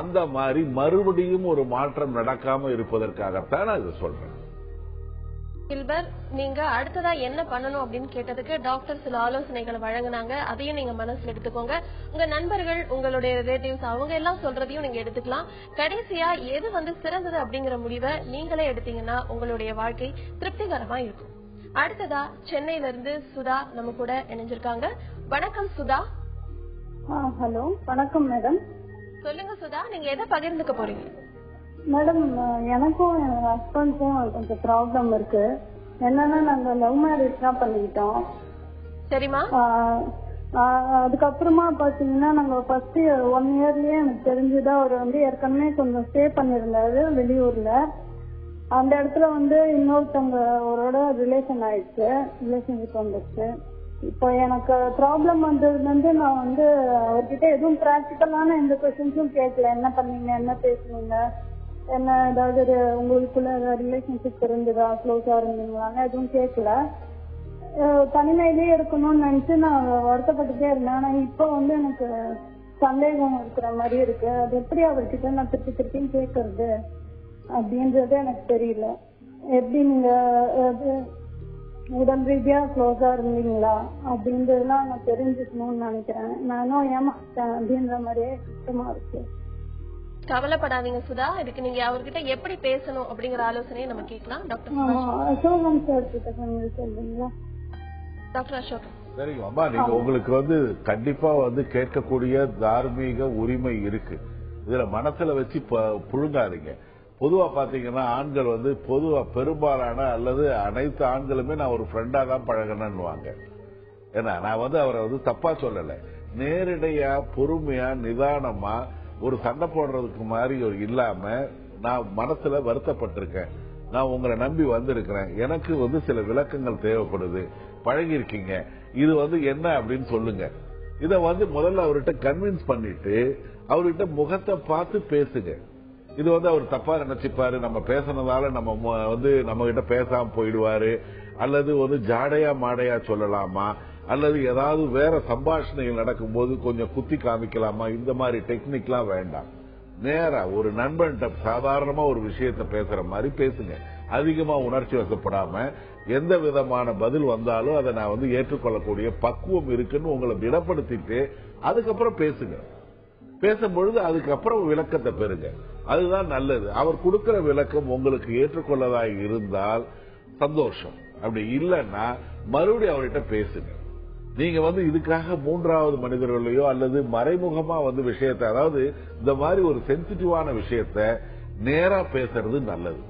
அந்த மாதிரி மறுபடியும் ஒரு மாற்றம் நடக்காம இருப்பதற்காகத்தான் நான் இதை சொல்றேன். கில்பர், நீங்க அடுத்ததா என்ன பண்ணணும் அப்படின்னு கேட்டதுக்கு டாக்டர் சில ஆலோசனைகளை வழங்கினாங்க. அதையும் நீங்க மனசுல எடுத்துக்கோங்க. உங்க நண்பர்கள், உங்களுடைய ரிலேட்டிவ்ஸ் அவங்க எல்லாம் சொல்றதையும் நீங்க எடுத்துக்கலாம். கடைசியா எது வந்து சிறந்தது அப்படிங்கிற முடிவை நீங்களே எடுத்தீங்கன்னா உங்களுடைய வாழ்க்கை திருப்திகரமா இருக்கும். அடுத்ததா சென்னையில இருந்து சுதா நம்ம கூட இணைஞ்சிருக்காங்க. வணக்கம் சுதா. ஹலோ, வணக்கம் மேடம். சொல்லுங்க சுதா, நீங்க எதை பகிர்ந்துக்க போறீங்க? மேடம், எனக்கும் என் ஹஸ்பண்ட்க்கும் கொஞ்சம் ப்ராப்ளம் இருக்கு. என்னன்னா நாங்க லவ் மேரேஜ் தான் பண்ணிக்கிட்டோம். சரிமா. அதுக்கப்புறமா பாத்தீங்கன்னா நாங்க ஃபர்ஸ்ட் 1 இயர்லயே எனக்கு தெரிஞ்சுதான் அவர் வந்து ஏற்கனவே கொஞ்சம் ஸ்டே பண்ணிருந்தாரு வெளியூர்ல. அந்த இடத்துல வந்து இன்னொருத்தவங்களோட ரிலேஷன்ஷிப் வந்துச்சு. இப்போ எனக்கு ப்ராப்ளம் வந்தது வந்து நான் வந்து அவர்கிட்ட எதுவும் பிராக்டிக்கலான எந்த கொஸ்டின்ஸும் கேட்கல. என்ன பண்ணீங்க, என்ன பேசுனீங்க, என்ன ஏதாவது உங்களுக்குள்ள ரிலேஷன்ஷிப் இருந்ததா, க்ளோஸா இருந்தீங்களான்னு எதுவும் கேட்கல. தனிமையிலேயே இருக்கணும்னு நினைச்சு நான் வருத்தப்பட்டுட்டே இருந்தேன். ஆனா இப்போ வந்து எனக்கு சந்தேகம் இருக்கிற மாதிரி இருக்கு. அது எப்படி அவர்கிட்ட நான் திருப்பியும் கேட்கறது அப்படின்றது எனக்கு தெரியல. எப்படி நீங்க உடல் ரீதியா க்ளோஸா இருந்தீங்களா அப்படின்றதுலாம் நான் தெரிஞ்சுக்கணும்னு நினைக்கிறேன். நானும் ஏமாத்தேன் அப்படின்ற மாதிரியே கஷ்டமா இருக்கு. கவலைப்படாதீங்க சுதா. இதுக்கு நீங்க அவர்கிட்ட எப்படி பேசணும் அப்படிங்கிற ஆலோசனையை நம்ம கேட்கலாம். டாக்டர் அசோகம் சார் கிட்ட கொஞ்சம் சொல்றீங்களா? டாக்டர் அசோகன். சரிங்க அம்மா, நீங்க உங்களுக்கு கண்டிப்பா கேட்கக்கூடிய தார்மீக உரிமை இருக்கு. இதுல மனசுல வச்சு புழுங்காதீங்க. பொதுவா பாத்தீங்கன்னா ஆண்கள் பொதுவா பெரும்பாலான அல்லது அனைத்து ஆண்களுமே நான் ஒரு ஃப்ரெண்டா தான் பழகணும்னுவாங்க. ஏன்னா நான் அவரை தப்பா சொல்லல. நேரடியா பொறுமையா நிதானமா ஒரு சண்டை போடுறதுக்கு மாதிரி இல்லாம நான் மனசுல வருத்தப்பட்டிருக்கேன், நான் உங்களை நம்பி வந்திருக்கிறேன், எனக்கு சில விளக்கங்கள் தேவைப்படுது, பழகி இருக்கீங்க, இது என்ன அப்படின்னு சொல்லுங்க. இத முதல்ல அவர்கிட்ட கன்வின்ஸ் பண்ணிட்டு அவர்கிட்ட முகத்தை பார்த்து பேசுங்க. இது அவர் தப்பா நினைச்சுப்பாரு, நம்ம பேசினதால நம்ம கிட்ட பேசாம போயிடுவாரு, அல்லது ஜாடையா மாடையா சொல்லலாமா, அல்லது ஏதாவது வேற சம்பாஷணைகள் நடக்கும் போது கொஞ்சம் குத்தி காமிக்கலாமா, இந்த மாதிரி டெக்னிக்லாம் வேண்டாம். நேரா ஒரு நண்பன்கிட்ட சாதாரணமா ஒரு விஷயத்த பேசுற மாதிரி பேசுங்க. அதிகமா உணர்ச்சி வசப்படாம எந்த விதமான பதில் வந்தாலும் அதை நான் ஏற்றுக்கொள்ளக்கூடிய பக்குவம் இருக்குன்னு உங்களை திடப்படுத்திட்டு அதுக்கப்புறம் பேசுங்க. பேசும்பொழுது அதுக்கப்புறம் விளக்கத்தை பெறுங்க. அதுதான் நல்லது. அவர் கொடுக்கிற விளக்கம் உங்களுக்கு ஏற்றுக்கொள்ளதா இருந்தால் சந்தோஷம். அப்படி இல்லைன்னா மறுபடியும் அவர்கிட்ட பேசுங்க. நீங்க இதுக்காக மூன்றாவது மனிதர்களையோ அல்லது மறைமுகமா விஷயத்தை, அதாவது இந்த மாதிரி ஒரு சென்சிட்டிவான விஷயத்த நேரா பேசுறது நல்லது.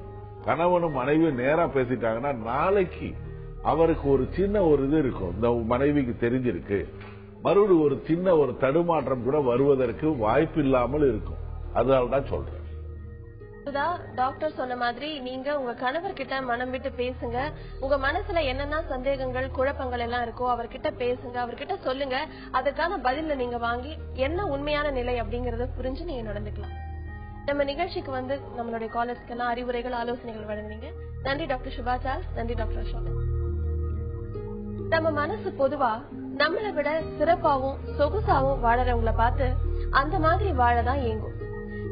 கணவனும் மனைவியும் நேரா பேசிட்டாங்கன்னா நாளைக்கு அவருக்கு ஒரு சின்ன இது இருக்கும், இந்த மனைவிக்கு தெரிஞ்சிருக்கு, மறுபடியும் ஒரு சின்ன ஒரு தடுமாற்றம் கூட வருவதற்கு வாய்ப்பு இல்லாமல் இருக்கும். அதனால்தான் சொல்றேன். டாக்டர் சொன்ன மாதிரி நீங்க உங்க கணவர்கிட்ட மனம் விட்டு பேசுங்க. உங்க மனசுல என்னென்ன சந்தேகங்கள் குழப்பங்கள் எல்லாம் இருக்கோ அவர்கிட்ட பேசுங்க, அவர்கிட்ட சொல்லுங்க. அதுக்கான பதில நீங்க வாங்கி என்ன உண்மையான நிலை அப்படிங்கறத புரிஞ்சு நீங்க நடந்துக்கலாம். நம்ம நிகழ்ச்சிக்கு நம்மளுடைய காலர்ஸ்க்கு எல்லாம் அறிவுரைகள் ஆலோசனைகள் வழங்குனீங்க. நன்றி டாக்டர் சுபா சார்ஸ். நன்றி டாக்டர் அசோகன். நம்ம மனசு பொதுவா நம்மளை விட சிறப்பாவும் சொகுசாவும் வாழறவங்களை பார்த்து அந்த மாதிரி வாழதான் ஏங்கும்.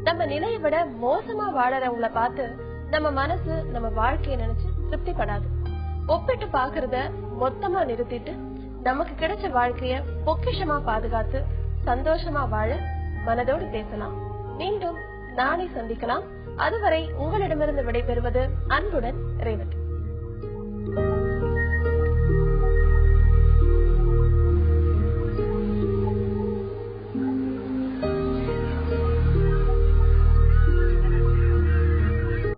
நம்ம நிலையை விட மோசமா வாழறவங்களை பார்த்து நம்ம மனசு நம்ம வாழ்க்கையை நினைச்சு திருப்திப்படாது. ஒப்பிட்டு பாக்குறத மொத்தமா நிறுத்திட்டு நமக்கு கிடைச்ச வாழ்க்கைய பொக்கிஷமா பாதுகாத்து சந்தோஷமா வாழ மனதோடு பேசலாம். மீண்டும் நாளை சந்திக்கலாம். அதுவரை உங்களிடமிருந்து விடைபெறுவது அன்புடன் ரேவதி.